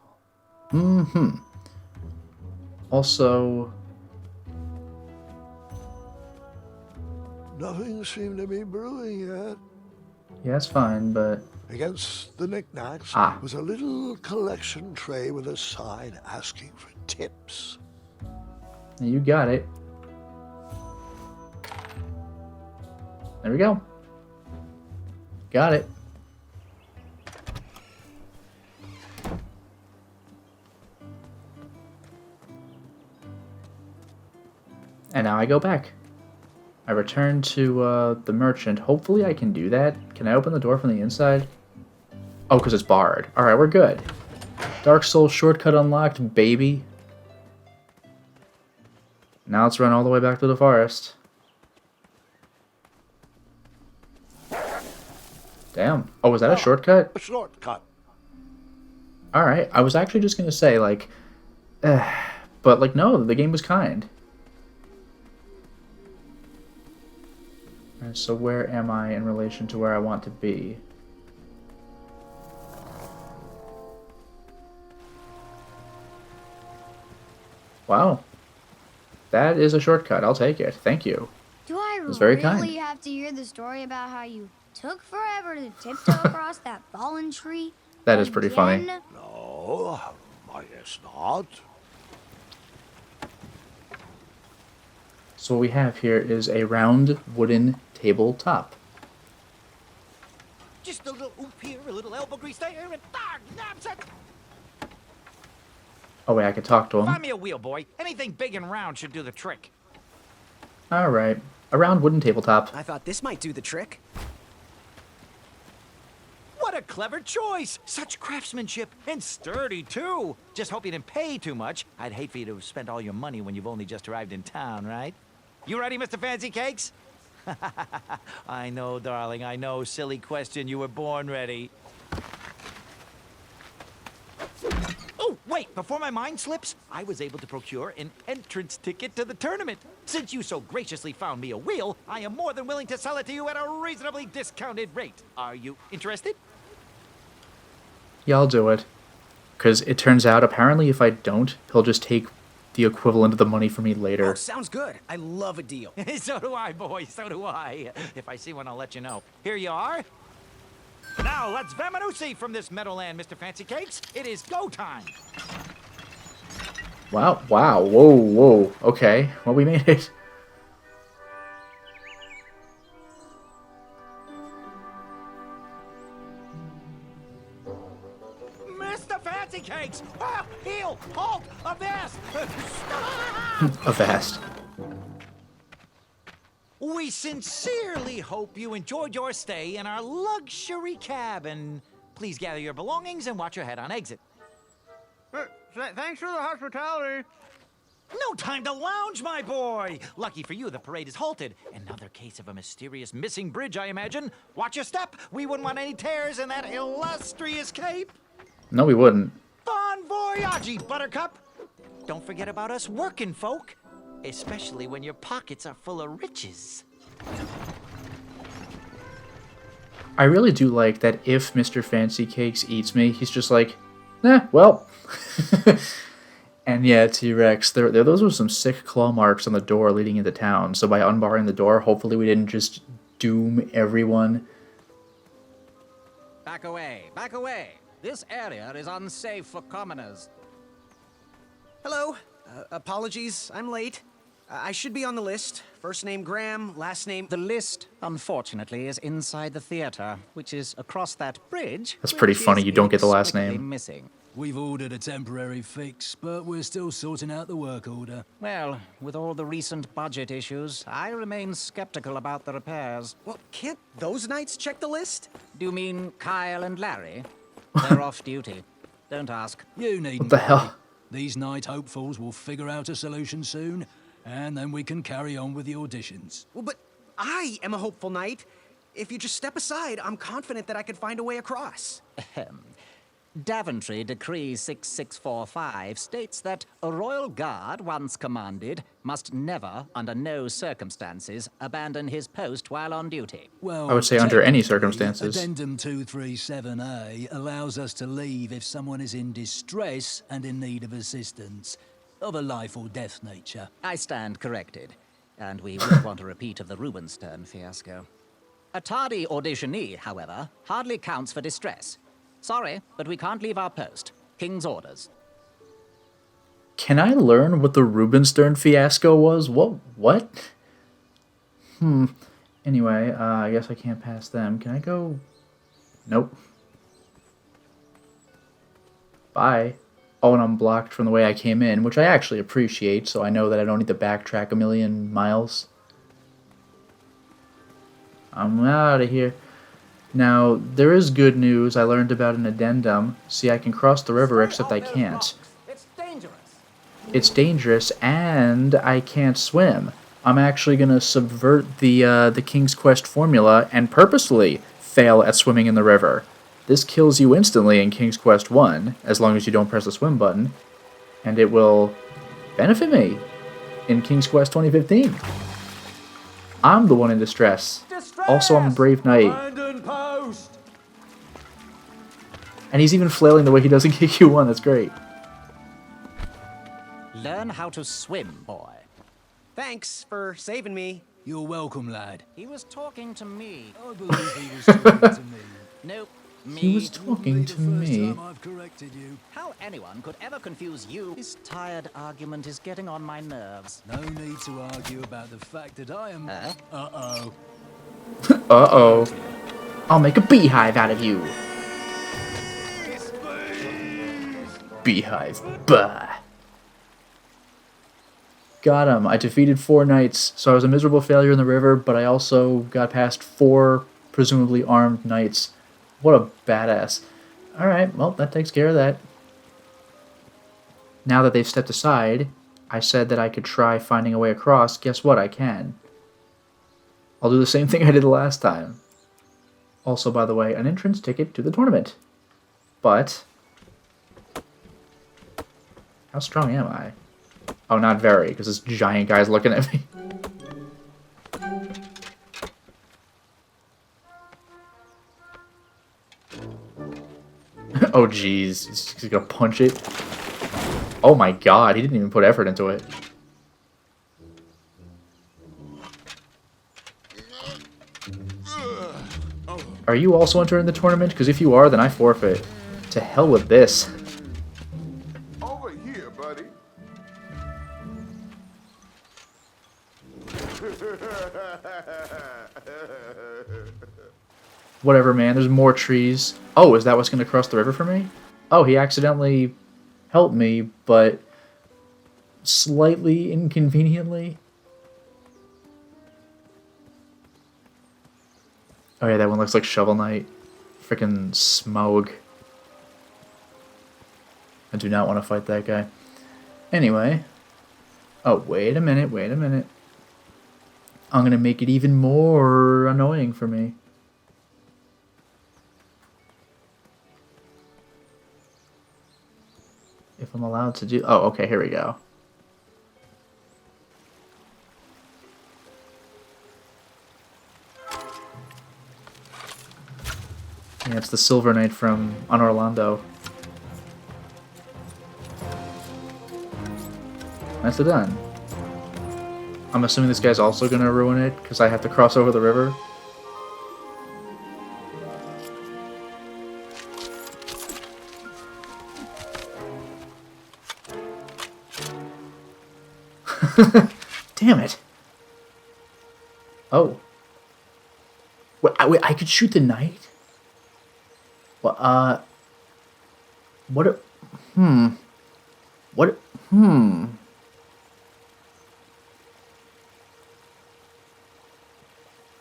Also, Nothing seemed to be brewing yet. yeah, it's fine, but Against the knickknacks was a little collection tray with a sign asking for tips. you got it. There we go. Got it. And now I go back. I return to the merchant. Hopefully I can do that. Can I open the door from the inside? Oh, because it's barred. Alright, we're good. Dark Souls shortcut unlocked, baby. Now let's run all the way back to the forest. Damn. Oh, was that a shortcut? A shortcut. Alright, I was actually just gonna say, like... but, like, no, the game was kind. Alright, so where am I in relation to where I want to be? Wow. That is a shortcut. I'll take it. Thank you. Do I was very really kind. have to hear the story about how you took forever to tiptoe across that fallen tree? That is pretty funny. again? No, I guess not. So what we have here is a round wooden tabletop. Just a little oop here, a little elbow grease there, and naps it. Oh wait, I can talk to him. Find me a wheel, boy. Anything big and round should do the trick. Alright. A round wooden tabletop. I thought this might do the trick. What a clever choice! Such craftsmanship, and sturdy, too! Just hope you didn't pay too much. I'd hate for you to have spent all your money when you've only just arrived in town, right? You ready, Mr. Fancy Cakes? I know, darling, I know. Silly question. You were born ready. Oh, wait! Before my mind slips, I was able to procure an entrance ticket to the tournament. Since you so graciously found me a wheel, I am more than willing to sell it to you at a reasonably discounted rate. Are you interested? Yeah, I'll do it. Because it turns out, apparently, if I don't, he'll just take the equivalent of the money from me Oh, later. sounds good. I love a deal. So do I, boy. So do I. If I see one, I'll let you know. Here you are. Now, let's vamoose from this meadowland, Mr. Fancy Cakes. It is go time. Wow, wow, whoa, whoa. Okay, well, we made it. Mr. Fancy Cakes! Ah, heel! Halt! Avast! Avast. We sincerely hope you enjoyed your stay in our luxury cabin. Please gather your belongings and watch your head on exit. Thanks for the hospitality. No time to lounge, my boy! Lucky for you, the parade is halted. Another case of a mysterious missing bridge, I imagine. Watch your step. We wouldn't want any tears in that illustrious cape. No, we wouldn't. Bon voyage, Buttercup! Don't forget about us working folk, especially when your pockets are full of riches. I really do like that if Mr. Fancy Cakes eats me, he's just like, Well. And yeah, T-Rex, those were some sick claw marks on the door leading into town. So by unbarring the door, hopefully we didn't just doom everyone. Back away, back away. This area is unsafe for commoners. Hello. Apologies, I'm late. I should be on the list. First name Graham, last name... The list, unfortunately, is inside the theater, which is across that bridge. That's pretty which funny is you don't get the last inexplicably name. Missing. We've ordered a temporary fix, but we're still sorting out the work order. Well, with all the recent budget issues, I remain skeptical about the repairs. Well, can't those knights check the list? Do you mean Kyle and Larry? They're off duty. Don't ask. You needn't What the hell? worry. These night hopefuls will figure out a solution soon, and then we can carry on with the auditions. Well, but I am a hopeful knight. If you just step aside, I'm confident that I could find a way across. Daventry Decree 6645 states that a royal guard once commanded must never, under no circumstances, abandon his post while on duty. Well, I would say under any technically, circumstances. Addendum 237A allows us to leave if someone is in distress and in need of assistance, of a life or death nature. I stand corrected, and we wouldn't want a repeat of the Rubenstern fiasco. A tardy auditionee, however, hardly counts for distress. Sorry, but we can't leave our post. King's orders. Can I learn what the Rubenstern fiasco was? What? Anyway, I guess I can't pass them. Can I go? Nope. Bye. Oh, and I'm blocked from the way I came in, which I actually appreciate, so I know that I don't need to backtrack a million miles. I'm out of here. Now, there is good news. I learned about an addendum. See, I can cross the river, except I can't. It's dangerous. It's dangerous, and I can't swim. I'm actually going to subvert the King's Quest formula and purposefully fail at swimming in the river. This kills you instantly in King's Quest 1, as long as you don't press the swim button, and it will benefit me in King's Quest 2015. I'm the one in distress. Also, I'm a brave knight. And he's even flailing the way he does in KQ1. That's great. Learn how to swim, boy. Thanks for saving me. You're welcome, lad. He was talking to me. I believe he was talking to me. Nope. Me. He was talking to First me. time I've corrected you. How anyone could ever confuse you? This tired argument is getting on my nerves. No need to argue about the fact that I am... Huh? Uh-oh. Uh-oh. I'll make a beehive out of you. Beehive. Bah. Got him. I defeated 4 knights, so I was a miserable failure in the river, but I also got past 4 presumably armed knights. What a badass. Alright, well, that takes care of that. Now that they've stepped aside, I said that I could try finding a way across. Guess what? I can. I'll do the same thing I did the last time. Also, by the way, an entrance ticket to the tournament. But... how strong am I? Oh, not very, because this giant guy's looking at me. Oh, jeez. He's gonna punch it. Oh my god, he didn't even put effort into it. Are you also entering the tournament? Because if you are, then I forfeit. To hell with this. Over here, buddy. Whatever, man. There's more trees. Oh, is that what's going to cross the river for me? Oh, he accidentally helped me, but slightly inconveniently. Oh yeah, that one looks like Shovel Knight. Freaking Smaug. I do not want to fight that guy. Anyway. Oh, wait a minute, wait a minute. I'm going to make it even more annoying for me. If I'm allowed to do... oh, okay, here we go. Yeah, it's the Silver Knight from on Orlando. nicely done. I'm assuming this guy's also gonna ruin it because I have to cross over the river. Damn it. Oh. Wait, I could shoot the knight? Well, what? What?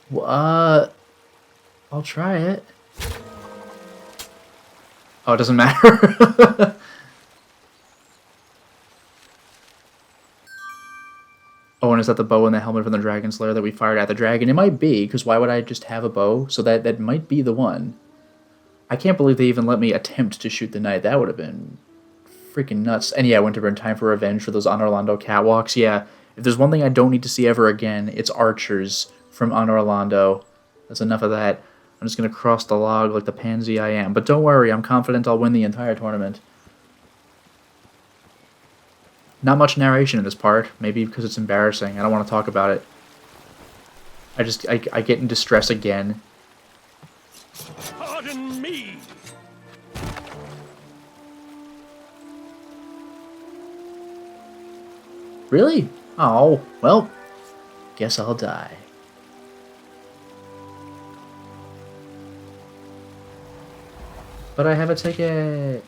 Well, I'll try it. Oh, it doesn't matter. Oh, and is that the bow and the helmet from the Dragon Slayer that we fired at the dragon? It might be, because why would I just have a bow? So that might be the one. I can't believe they even let me attempt to shoot the knight. That would have been freaking nuts. And yeah, Winterburn, time for revenge for those Honor Orlando catwalks. Yeah, if there's one thing I don't need to see ever again, it's archers from Honor Orlando. That's enough of that. I'm just going to cross the log like the pansy I am. But don't worry, I'm confident I'll win the entire tournament. Not much narration in this part, maybe because it's embarrassing. I don't want to talk about it. I get in distress again. Pardon me. Really? Oh, well, guess I'll die. But I have a ticket.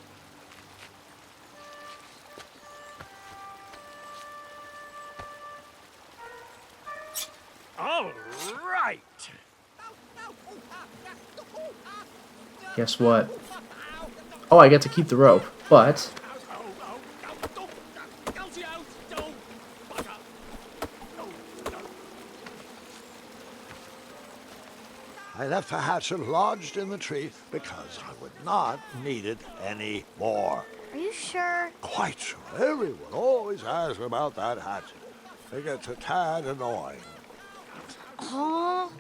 All right. Guess what? Oh, I get to keep the rope, but... I left the hatchet lodged in the tree because I would not need it anymore. Are you sure? Quite sure. Everyone always asks about that hatchet. It gets a tad annoying. Oh.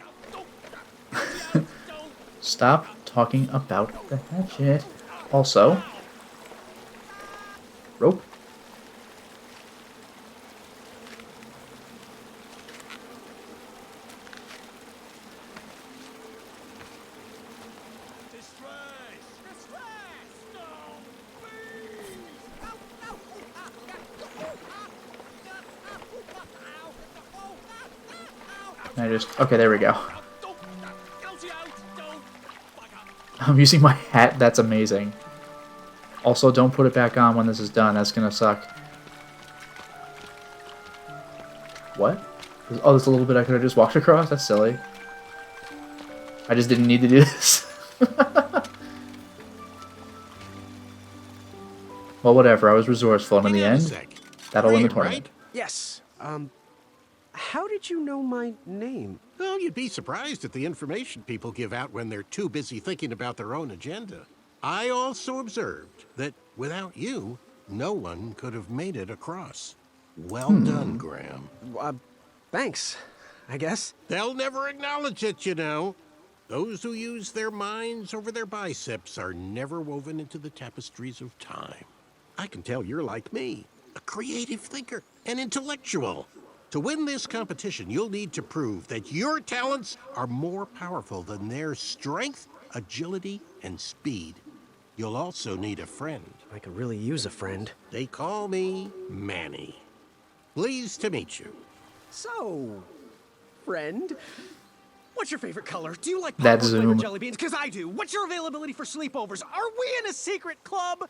Stop talking about the hatchet. Also, rope. Okay, there we go. I'm using my hat. That's amazing. Also, don't put it back on when this is done. That's gonna suck. What? Oh, there's a little bit I could have just walked across? That's silly. I just didn't need to do this. Well, whatever. I was resourceful, and in the end, that'll win the tournament. Yes. How did you know my name? Well, you'd be surprised at the information people give out when they're too busy thinking about their own agenda. I also observed that without you, no one could have made it across. Well done, Graham. Thanks, I guess. They'll never acknowledge it, you know. Those who use their minds over their biceps are never woven into the tapestries of time. I can tell you're like me, a creative thinker, an intellectual. To win this competition, you'll need to prove that your talents are more powerful than their strength, agility, and speed. You'll also need a friend. I could really use a friend. They call me Manny. Pleased to meet you. So, friend, what's your favorite color? Do you like That popcorn-flavored zoom. jelly beans? Because I do. What's your availability for sleepovers? Are we in a secret club?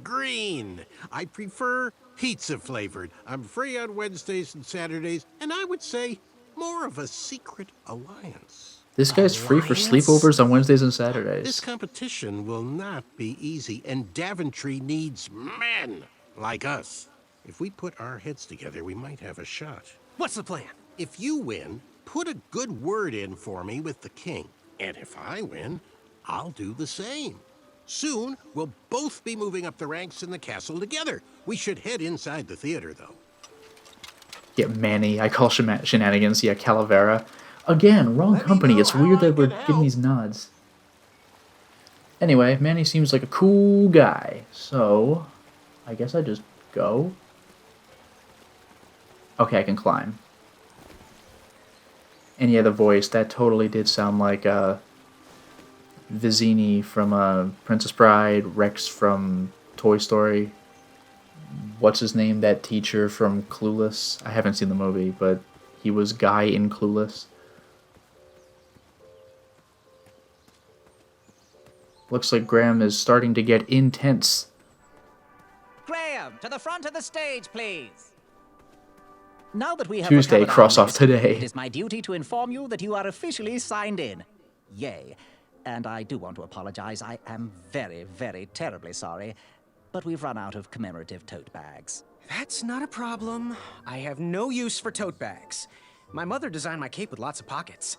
Green. I prefer pizza flavored. I'm free on Wednesdays and Saturdays, and I would say more of a secret alliance. This guy's free for sleepovers on Wednesdays and Saturdays. This competition will not be easy, and Daventry needs men like us. If we put our heads together, we might have a shot. What's the plan? If you win, put a good word in for me with the king. And if I win, I'll do the same. Soon, we'll both be moving up the ranks in the castle together. We should head inside the theater, though. Yeah, Manny. I call shenanigans. Yeah, Calavera. Again, wrong company. It's weird that we're getting these nods. Anyway, Manny seems like a cool guy. So, I guess I just go? Okay, I can climb. And yeah, the voice, that totally did sound like Vizzini from Princess Bride, Rex from Toy Story. What's his name? That teacher from Clueless? I haven't seen the movie, but he was Guy in Clueless. Looks like Graham is starting to get intense. Graham, to the front of the stage, please. Now that we have Tuesday, recovered our cross off list, today. it is my duty to inform you that you are officially signed in. Yay. And I do want to apologize. I am very, very terribly sorry. But we've run out of commemorative tote bags. That's not a problem. I have no use for tote bags. My mother designed my cape with lots of pockets.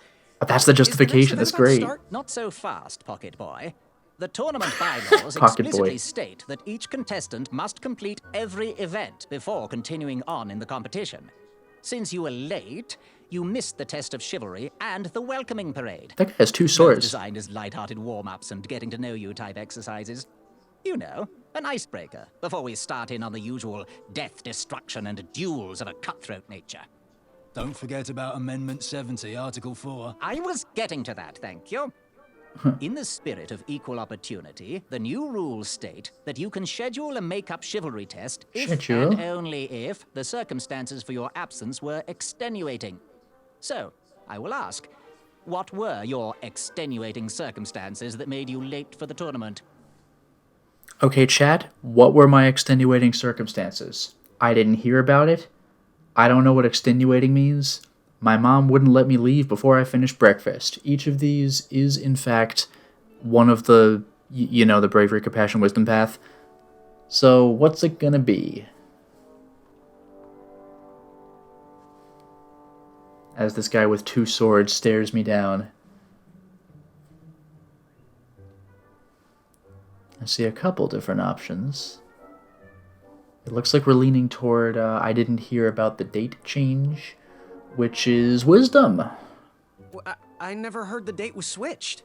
That's the justification. That's great. Not so fast, Pocket Boy. The tournament bylaws Pocket explicitly Boy. state that each contestant must complete every event before continuing on in the competition. Since you were late, you missed the test of chivalry and the welcoming parade. That guy has 2 Both swords. designed as light-hearted warm-ups and getting to know you type exercises. You know, an icebreaker before we start in on the usual death, destruction, and duels of a cutthroat nature. Don't forget about Amendment 70, Article 4. I was getting to that, thank you. In the spirit of equal opportunity, the new rules state that you can schedule a make-up chivalry test if Schedule? and only if the circumstances for your absence were extenuating. So, I will ask, what were your extenuating circumstances that made you late for the tournament? Okay, chat, what were my extenuating circumstances? I didn't hear about it. I don't know what extenuating means. My mom wouldn't let me leave before I finished breakfast. Each of these is, in fact, one of the, you know, the bravery, compassion, wisdom path. So, what's it gonna be? As this guy with 2 swords stares me down. I see a couple different options. It looks like we're leaning toward, I didn't hear about the date change, which is wisdom. I never heard the date was switched.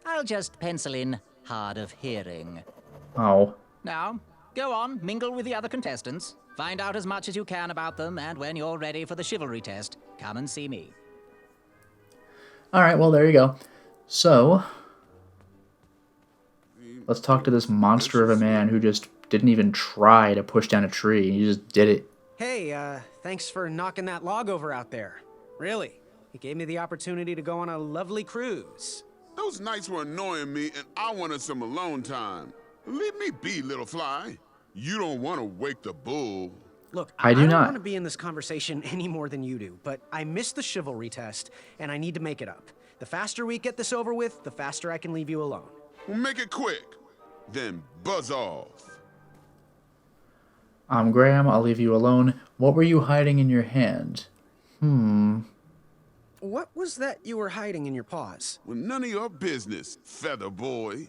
I'll just pencil in hard of hearing. Oh. Now, go on, mingle with the other contestants. Find out as much as you can about them, and when you're ready for the chivalry test, come and see me. Alright, well, there you go. So, let's talk to this monster of a man who just didn't even try to push down a tree. He just did it. Hey, thanks for knocking that log over out there. Really. It gave me the opportunity to go on a lovely cruise. Those nights were annoying me, and I wanted some alone time. Leave me be, little fly. You don't want to wake the bull. Look, I do don't not want to be in this conversation any more than you do, but I missed the chivalry test, and I need to make it up. The faster we get this over with, the faster I can leave you alone. Well, make it quick. Then buzz off. I'm Graham, I'll leave you alone. What were you hiding in your hand? What was that you were hiding in your paws? Well, none of your business, feather boy.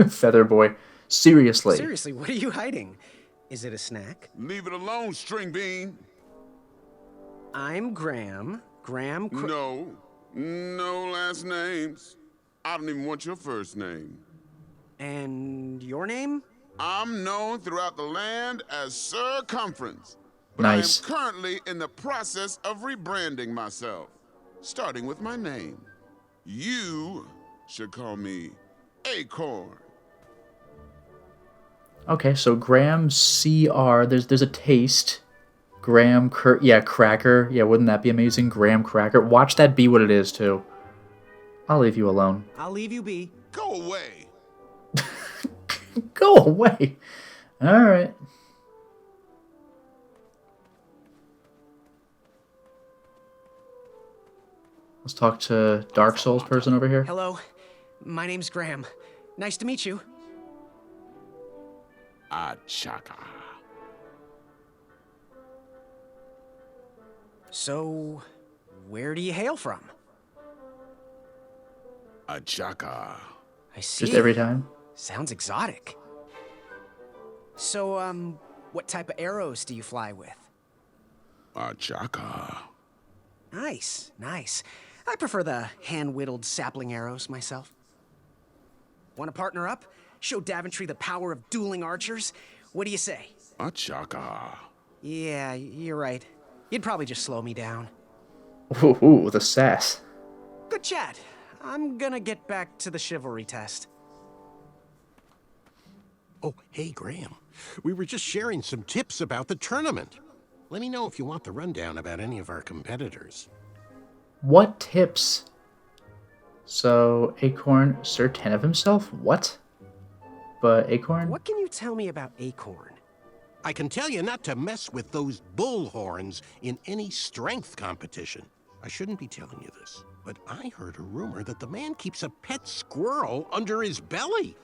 Feather boy. Seriously. Seriously, what are you hiding? Is it a snack? Leave it alone, string bean. I'm Graham. No last names. I don't even want your first name. And your name? I'm known throughout the land as Circumference. But Nice. I am currently in the process of rebranding myself, starting with my name. You should call me Acorn. Okay, so Graham CR, there's a taste. Graham Cracker. Yeah, wouldn't that be amazing? Graham Cracker. Watch that be what it is, too. I'll leave you alone. I'll leave you be. Go away. Go away. Alright. Let's talk to Dark Souls person over here. Hello, my name's Graham. Nice to meet you. Achaka. So, where do you hail from? Achaka. I see. Just every time? Sounds exotic. So, what type of arrows do you fly with? Achaka. Nice, nice. I prefer the hand-whittled sapling arrows myself. Want to partner up? Show Daventry the power of dueling archers? What do you say? A chaka. Yeah, you're right. You'd probably just slow me down. Ooh, the sass. Good chat. I'm gonna get back to the chivalry test. Oh, hey, Graham. We were just sharing some tips about the tournament. Let me know if you want the rundown about any of our competitors. What tips? So, Acorn, Sir 10 of himself? What? But Acorn? What can you tell me about Acorn? I can tell you not to mess with those bull horns in any strength competition. I shouldn't be telling you this, but I heard a rumor that the man keeps a pet squirrel under his belly.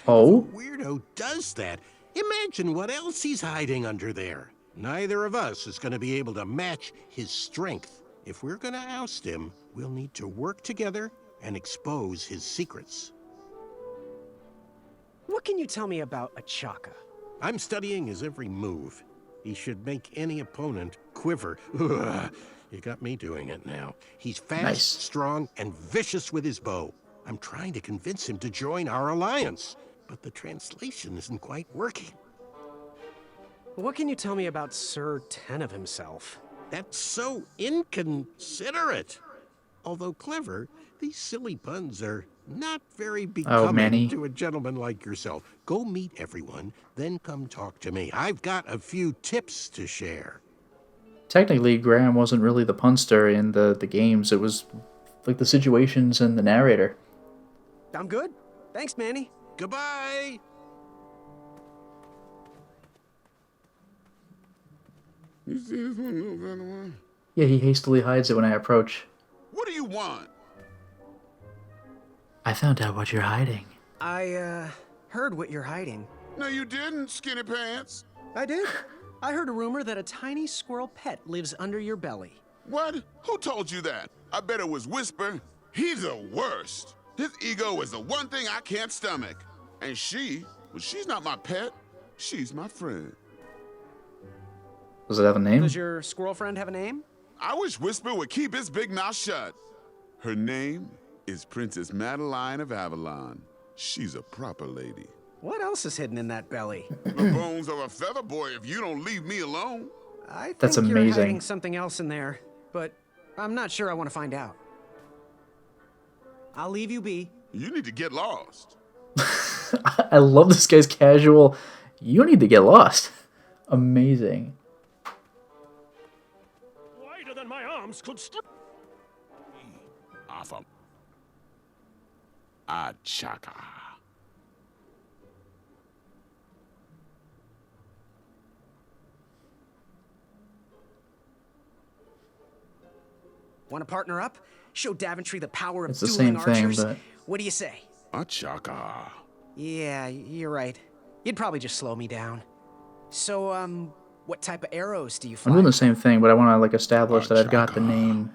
Oh? What weirdo does that? Imagine what else he's hiding under there. Neither of us is going to be able to match his strength. If we're going to oust him, we'll need to work together and expose his secrets. What can you tell me about a chaka? I'm studying his every move. He should make any opponent quiver. Ugh, you got me doing it now. He's fast, Nice. strong, and vicious with his bow. I'm trying to convince him to join our alliance, but the translation isn't quite working. What can you tell me about Sir 10 of himself? That's so inconsiderate. Although clever, these silly puns are not very becoming Manny. to a gentleman like yourself. Go meet everyone, then come talk to me. I've got a few tips to share. Technically, Graham wasn't really the punster in the games. It was like the situations and the narrator. I'm good. Thanks, Manny. Goodbye! You see this one, little better one? Yeah, he hastily hides it when I approach. What do you want? I found out what you're hiding. I, heard what you're hiding. No, you didn't, skinny pants. I did. I heard a rumor that a tiny squirrel pet lives under your belly. What? Who told you that? I bet it was Whisper. He's the worst. His ego is the one thing I can't stomach. And she's not my pet. She's my friend. Does it have a name? Does your squirrel friend have a name? I wish Whisper would keep his big mouth shut. Her name is Princess Madeline of Avalon. She's a proper lady. What else is hidden in that belly? The bones of a feather boy if you don't leave me alone. I think That's you're amazing. hiding something else in there, but I'm not sure I want to find out. I'll leave you be. You need to get lost. I love this guy's casual. You need to get lost. Amazing. Wider than my arms could strip. Off of a chaka. Want to partner up? Show Daventry the power of It's the dueling same thing, archers? but What do you say? A chaka. Yeah, you're right. You'd probably just slow me down. So, what type of arrows do you I'm fly? doing the same thing, but I want to like establish that I've got the name.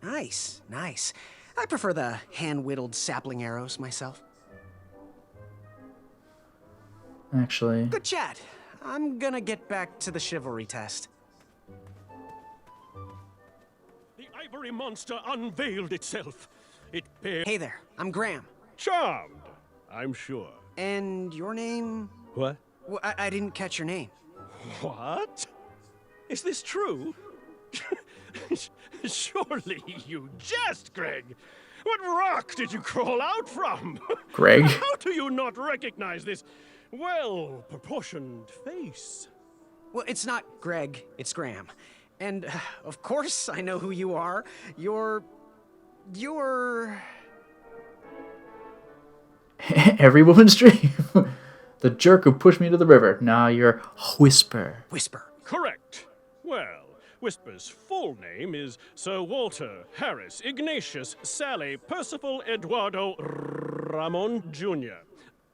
Nice, nice. I prefer the hand-whittled sapling arrows myself. Actually, Good chat. I'm gonna get back to the chivalry test. The ivory monster unveiled itself. It bears. Hey there, I'm Graham. Charmed, I'm sure. And your name? What? Well, I didn't catch your name. What? Is this true? Surely you jest, Greg. What rock did you crawl out from? Greg? How do you not recognize this well-proportioned face? Well, it's not Greg, it's Graham. And, of course, I know who you are. You're... Every woman's dream. The jerk who pushed me to the river. Nah, you're Whisper. Whisper. Correct. Well, Whisper's full name is Sir Walter Harris Ignatius Sally Percival Eduardo Ramon Jr.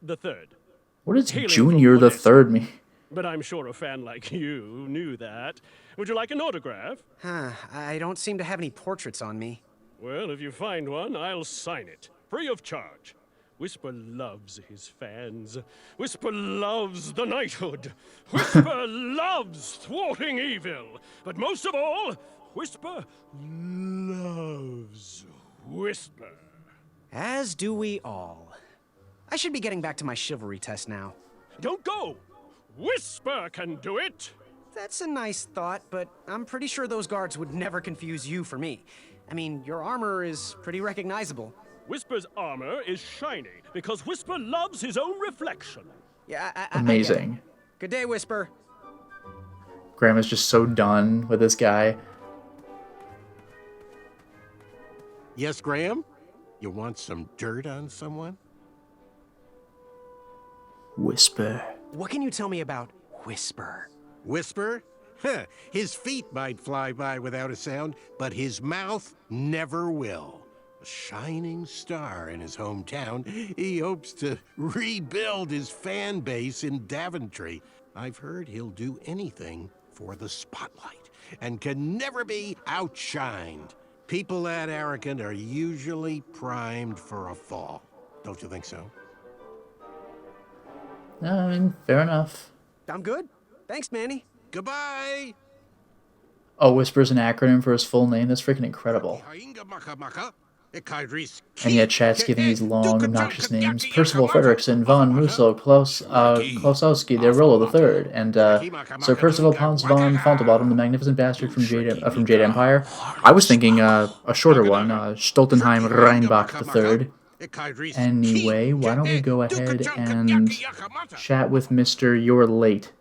the Third. What does Hailing Junior from the Lotus. Third mean? But I'm sure a fan like you knew that. Would you like an autograph? Huh, I don't seem to have any portraits on me. Well, if you find one, I'll sign it, free of charge. Whisper loves his fans. Whisper loves the knighthood. Whisper loves thwarting evil. But most of all, Whisper loves Whisper. As do we all. I should be getting back to my chivalry test now. Don't go! Whisper can do it! That's a nice thought, but I'm pretty sure those guards would never confuse you for me. I mean, your armor is pretty recognizable. Whisper's armor is shiny because Whisper loves his own reflection. Yeah, Amazing. Good day, Whisper. Graham is just so done with this guy. Yes, Graham? You want some dirt on someone? Whisper. What can you tell me about Whisper? Whisper? Huh, his feet might fly by without a sound, but his mouth never will. A shining star in his hometown, he hopes to rebuild his fan base in Daventry. I've heard he'll do anything for the spotlight and can never be outshined. People that arrogant are usually primed for a fall. Don't you think so? I mean, fair enough. I'm good. Thanks, Manny. Goodbye! Oh, Whisper's an acronym for his full name? That's freaking incredible. And yet chat's giving these long, obnoxious names. Percival Frederickson, von Musso, Klausowski, de Rollo III, and Sir Percival Pons von Fontelbottom, the magnificent bastard from Jade Empire. I was thinking a shorter one, Stoltenheim Rheinbach III. Anyway, why don't we go ahead and chat with Mr. You're Late.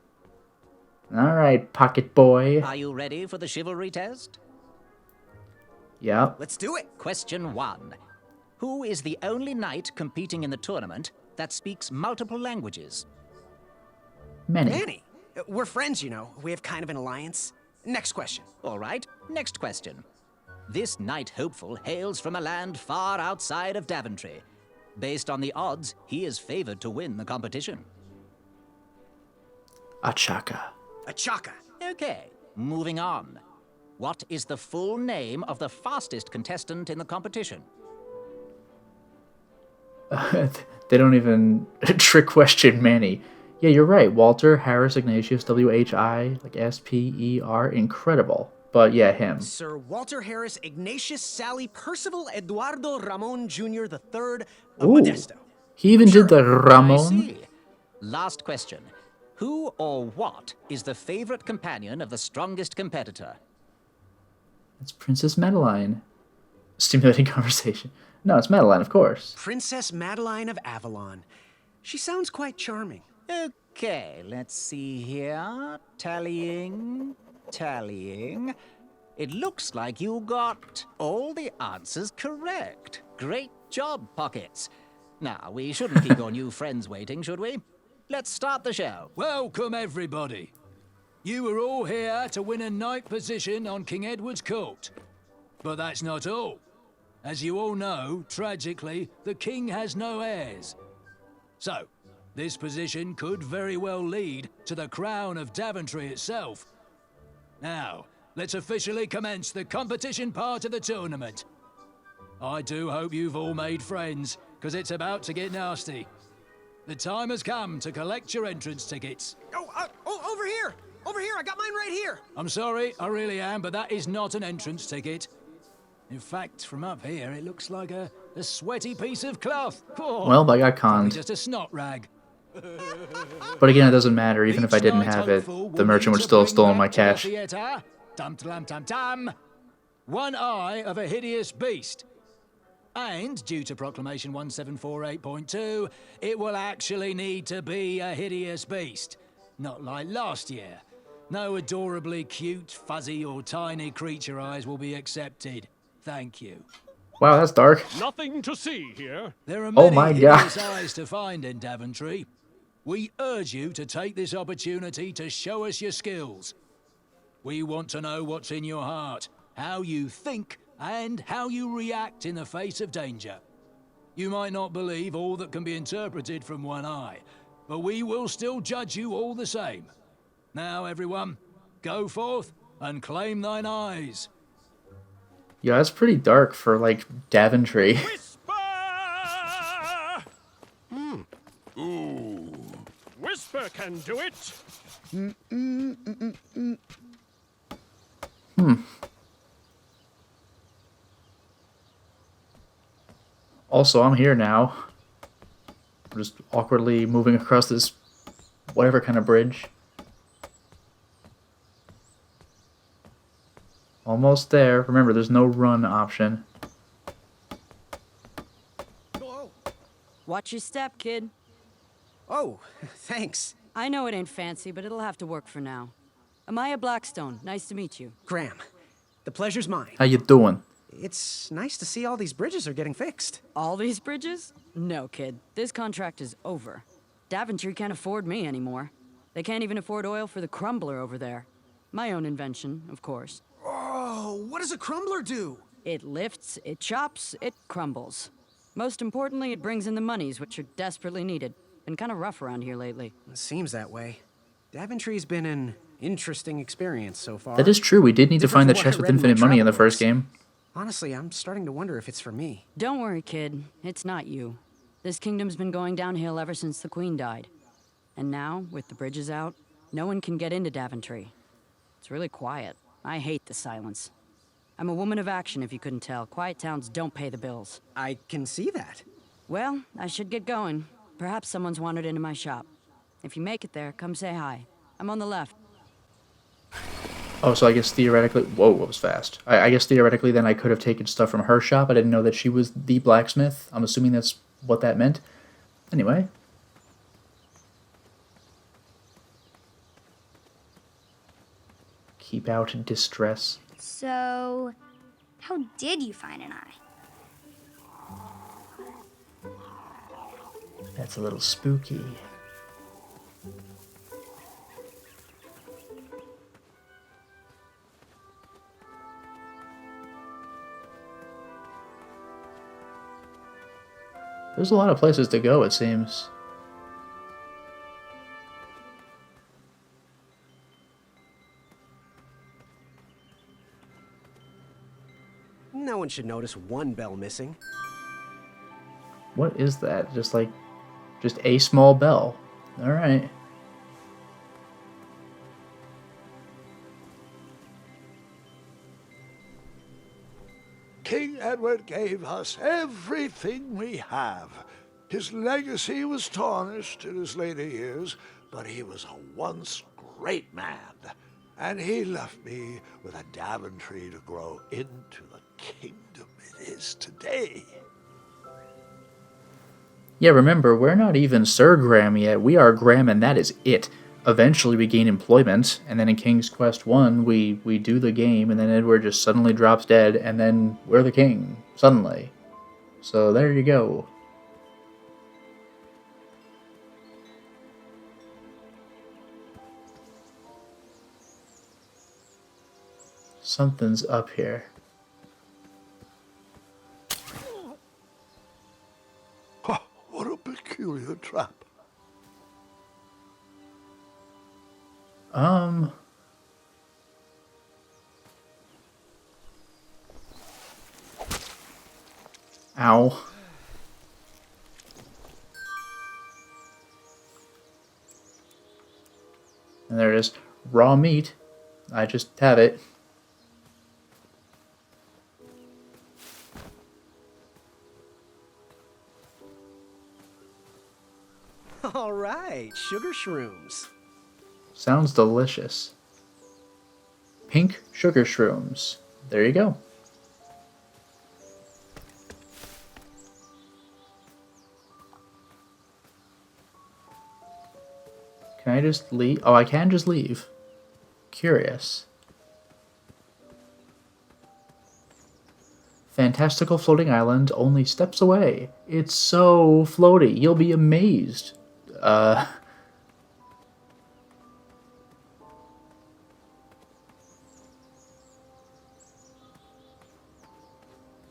Alright, pocket boy. Are you ready for the chivalry test? Yeah. Let's do it. Question 1. Who is the only knight competing in the tournament that speaks multiple languages? Manny. We're friends, you know. We have kind of an alliance. Next question. All right, next question. This knight hopeful hails from a land far outside of Daventry. Based on the odds, he is favored to win the competition. Achaka. Achaka. Okay, moving on. What is the full name of the fastest contestant in the competition? They don't even trick question Manny. Yeah, you're right. Walter Harris Ignatius, W-H-I, like S-P-E-R, incredible. But yeah, him. Sir Walter Harris Ignatius Sally Percival Eduardo Ramon Jr. III of Modesto. He even did the I Ramon. see. Last question. Who or what is the favorite companion of the strongest competitor? It's Princess Madeline. Stimulating conversation. No, it's Madeline, of course. Princess Madeline of Avalon. She sounds quite charming. Okay, let's see here. Tallying. It looks like you got all the answers correct. Great job, Pockets. Now, we shouldn't keep your new friends waiting, should we? Let's start the show. Welcome, everybody. You are all here to win a knight position on King Edward's court. But that's not all. As you all know, tragically, the king has no heirs. So, this position could very well lead to the crown of Daventry itself. Now, let's officially commence the competition part of the tournament. I do hope you've all made friends, because it's about to get nasty. The time has come to collect your entrance tickets. Oh, over here! Over here, I got mine right here! I'm sorry, I really am, but that is not an entrance ticket. In fact, from up here, it looks like a sweaty piece of cloth. Oh, Well, I got probably conned. just a snot rag. But again, it doesn't matter. Even if I didn't have it, the merchant would still have stolen my cash. Dum-dum-dum-dum. One eye of a hideous beast. And, due to Proclamation 1748.2, it will actually need to be a hideous beast. Not like last year. No adorably cute, fuzzy, or tiny creature eyes will be accepted. Thank you. Wow, that's dark. Nothing to see here. There are Oh many my God. hideous eyes to find in Daventry. We urge you to take this opportunity to show us your skills. We want to know what's in your heart, how you think, and how you react in the face of danger. You might not believe all that can be interpreted from one eye, but we will still judge you all the same. Now, everyone, go forth and claim thine eyes. Yeah, that's pretty dark for, like, Daventry. Ooh. Whisper can do it. Also, I'm here now. I'm just awkwardly moving across this whatever kind of bridge. Almost there. Remember, there's no run option. Watch your step, kid. Oh, thanks. I know it ain't fancy, but it'll have to work for now. Amaya Blackstone, nice to meet you. Graham, the pleasure's mine. How you doing? It's nice to see all these bridges are getting fixed. All these bridges? No, kid. This contract is over. Daventry can't afford me anymore. They can't even afford oil for the crumbler over there. My own invention, of course. Oh, what does a crumbler do? It lifts, it chops, it crumbles. Most importantly, it brings in the monies, which are desperately needed. Been kind of rough around here lately. It seems that way. Daventry's been an interesting experience so far. That is true. We did need to find the Different from chest what I with read in my infinite money in the travel first books. game. Honestly, I'm starting to wonder if it's for me. Don't worry, kid. It's not you. This kingdom's been going downhill ever since the Queen died. And now, with the bridges out, no one can get into Daventry. It's really quiet. I hate the silence. I'm a woman of action, if you couldn't tell. Quiet towns don't pay the bills. I can see that. Well, I should get going. Perhaps someone's wandered into my shop. If you make it there, come say hi. I'm on the left. Oh, so I guess theoretically... Whoa, that was fast. I guess theoretically then I could have taken stuff from her shop. I didn't know that she was the blacksmith. I'm assuming that's what that meant. Anyway. Keep out distress. So, how did you find an eye? That's a little spooky. There's a lot of places to go, it seems. No one should notice one bell missing. What is that? Just a small bell. Alright. King Edward gave us everything we have. His legacy was tarnished in his later years, but he was a once great man. And he left me with a Daventry to grow into the kingdom it is today. Yeah, remember, we're not even Sir Graham yet. We are Graham, and that is it. Eventually, we gain employment, and then in King's Quest 1, we do the game, and then Edward just suddenly drops dead, and then we're the king, suddenly. So there you go. Something's up here. What a peculiar trap. Ow. And there it is. Raw meat. I just have it. All right, sugar shrooms. Sounds delicious. Pink sugar shrooms. There you go. Can I just leave? Oh, I can just leave. Curious. Fantastical floating island, only steps away. It's so floaty. You'll be amazed.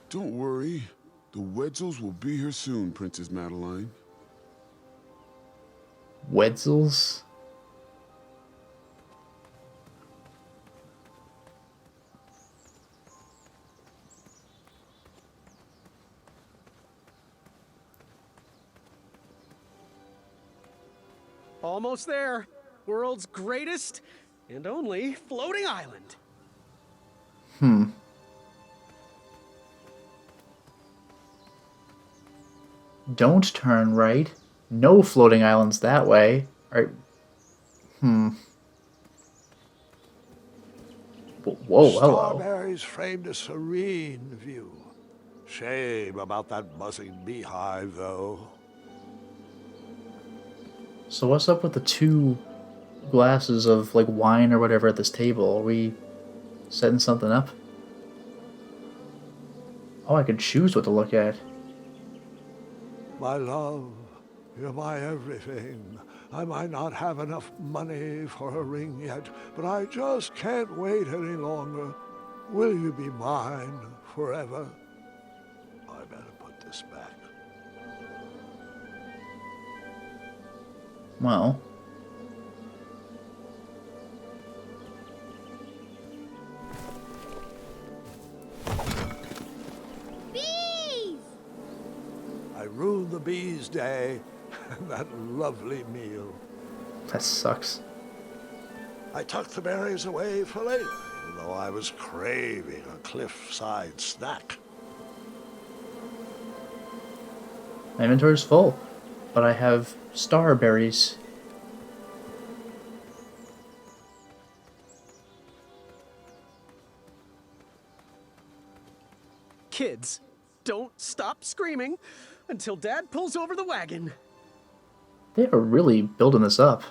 Don't worry. The Wetzels will be here soon, Princess Madeline. Wetzels? Almost there. World's greatest and only floating island. Don't turn right. No floating islands that way. Whoa, hello. Starberries framed a serene view. Shame about that buzzing beehive, though. So what's up with the 2 glasses of, like, wine or whatever at this table? Are we setting something up? Oh, I could choose what to look at. My love, you're my everything. I might not have enough money for a ring yet, but I just can't wait any longer. Will you be mine forever? I better put this back. Well, Bees! I ruined the bees' day and that lovely meal. that sucks. I tucked the berries away for later, even though I was craving a cliffside snack. My inventory's full, but I have starberries. Kids, don't stop screaming until Dad pulls over the wagon. They are really building this up.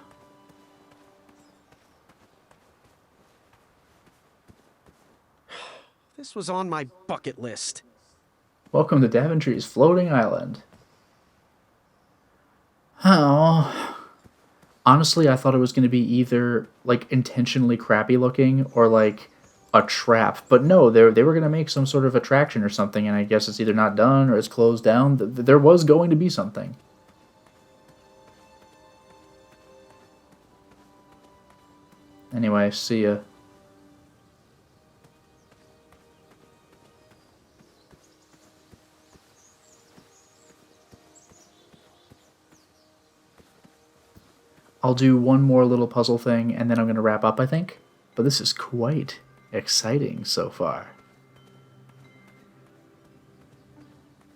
This was on my bucket list. Welcome to Daventry's floating island. Oh. Honestly, I thought it was going to be either, like, intentionally crappy looking or, like, a trap. But no, they were going to make some sort of attraction or something, and I guess it's either not done or it's closed down. There was going to be something. Anyway, see ya. I'll do one more little puzzle thing, and then I'm going to wrap up, I think. But this is quite exciting so far.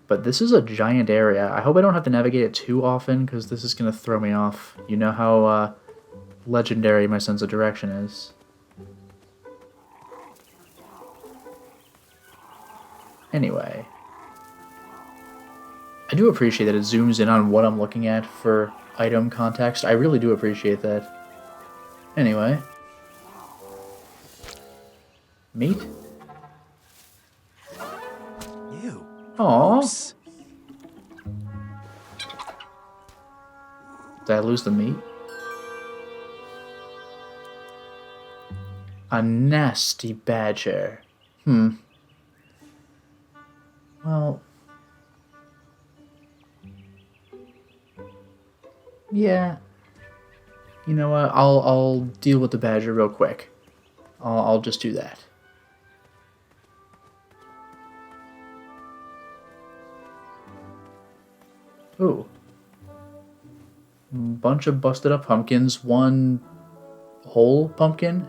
But this is a giant area. I hope I don't have to navigate it too often, because this is going to throw me off. You know how legendary my sense of direction is. Anyway. I do appreciate that it zooms in on what I'm looking at for item context. I really do appreciate that. Anyway. Meat? Ew. Aww. Gross. Did I lose the meat? A nasty badger. Well... yeah. You know what? I'll deal with the badger real quick. I'll just do that. Ooh. Bunch of busted up pumpkins. One whole pumpkin.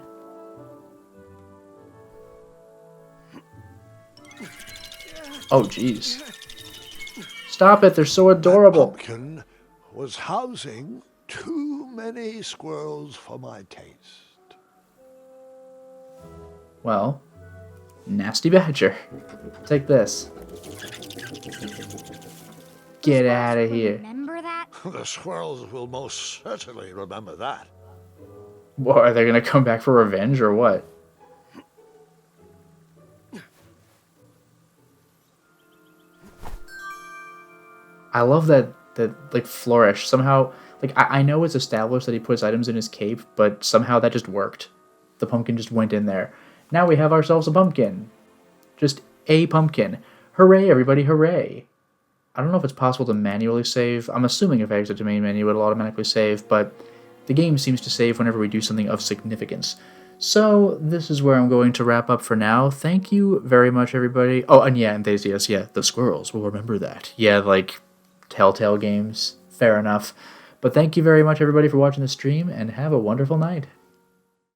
Oh, jeez. Stop it, they're so adorable. That pumpkin was housing too many squirrels for my taste. Well, nasty badger. Take this. Get out of here. Remember that? The squirrels will most certainly remember that. What, are they gonna come back for revenge or what? I love that like flourish. Somehow, like I know it's established that he puts items in his cape, but somehow that just worked. The pumpkin just went in there. Now we have ourselves a pumpkin. Just a pumpkin. Hooray, everybody, hooray. I don't know if it's possible to manually save. I'm assuming if I exit the main menu, it'll automatically save, but the game seems to save whenever we do something of significance. So this is where I'm going to wrap up for now. Thank you very much, everybody. Oh, and yeah, Enthusiasts, yeah, the squirrels will remember that. Yeah, like Telltale games. Fair enough. But thank you very much, everybody, for watching the stream, and have a wonderful night.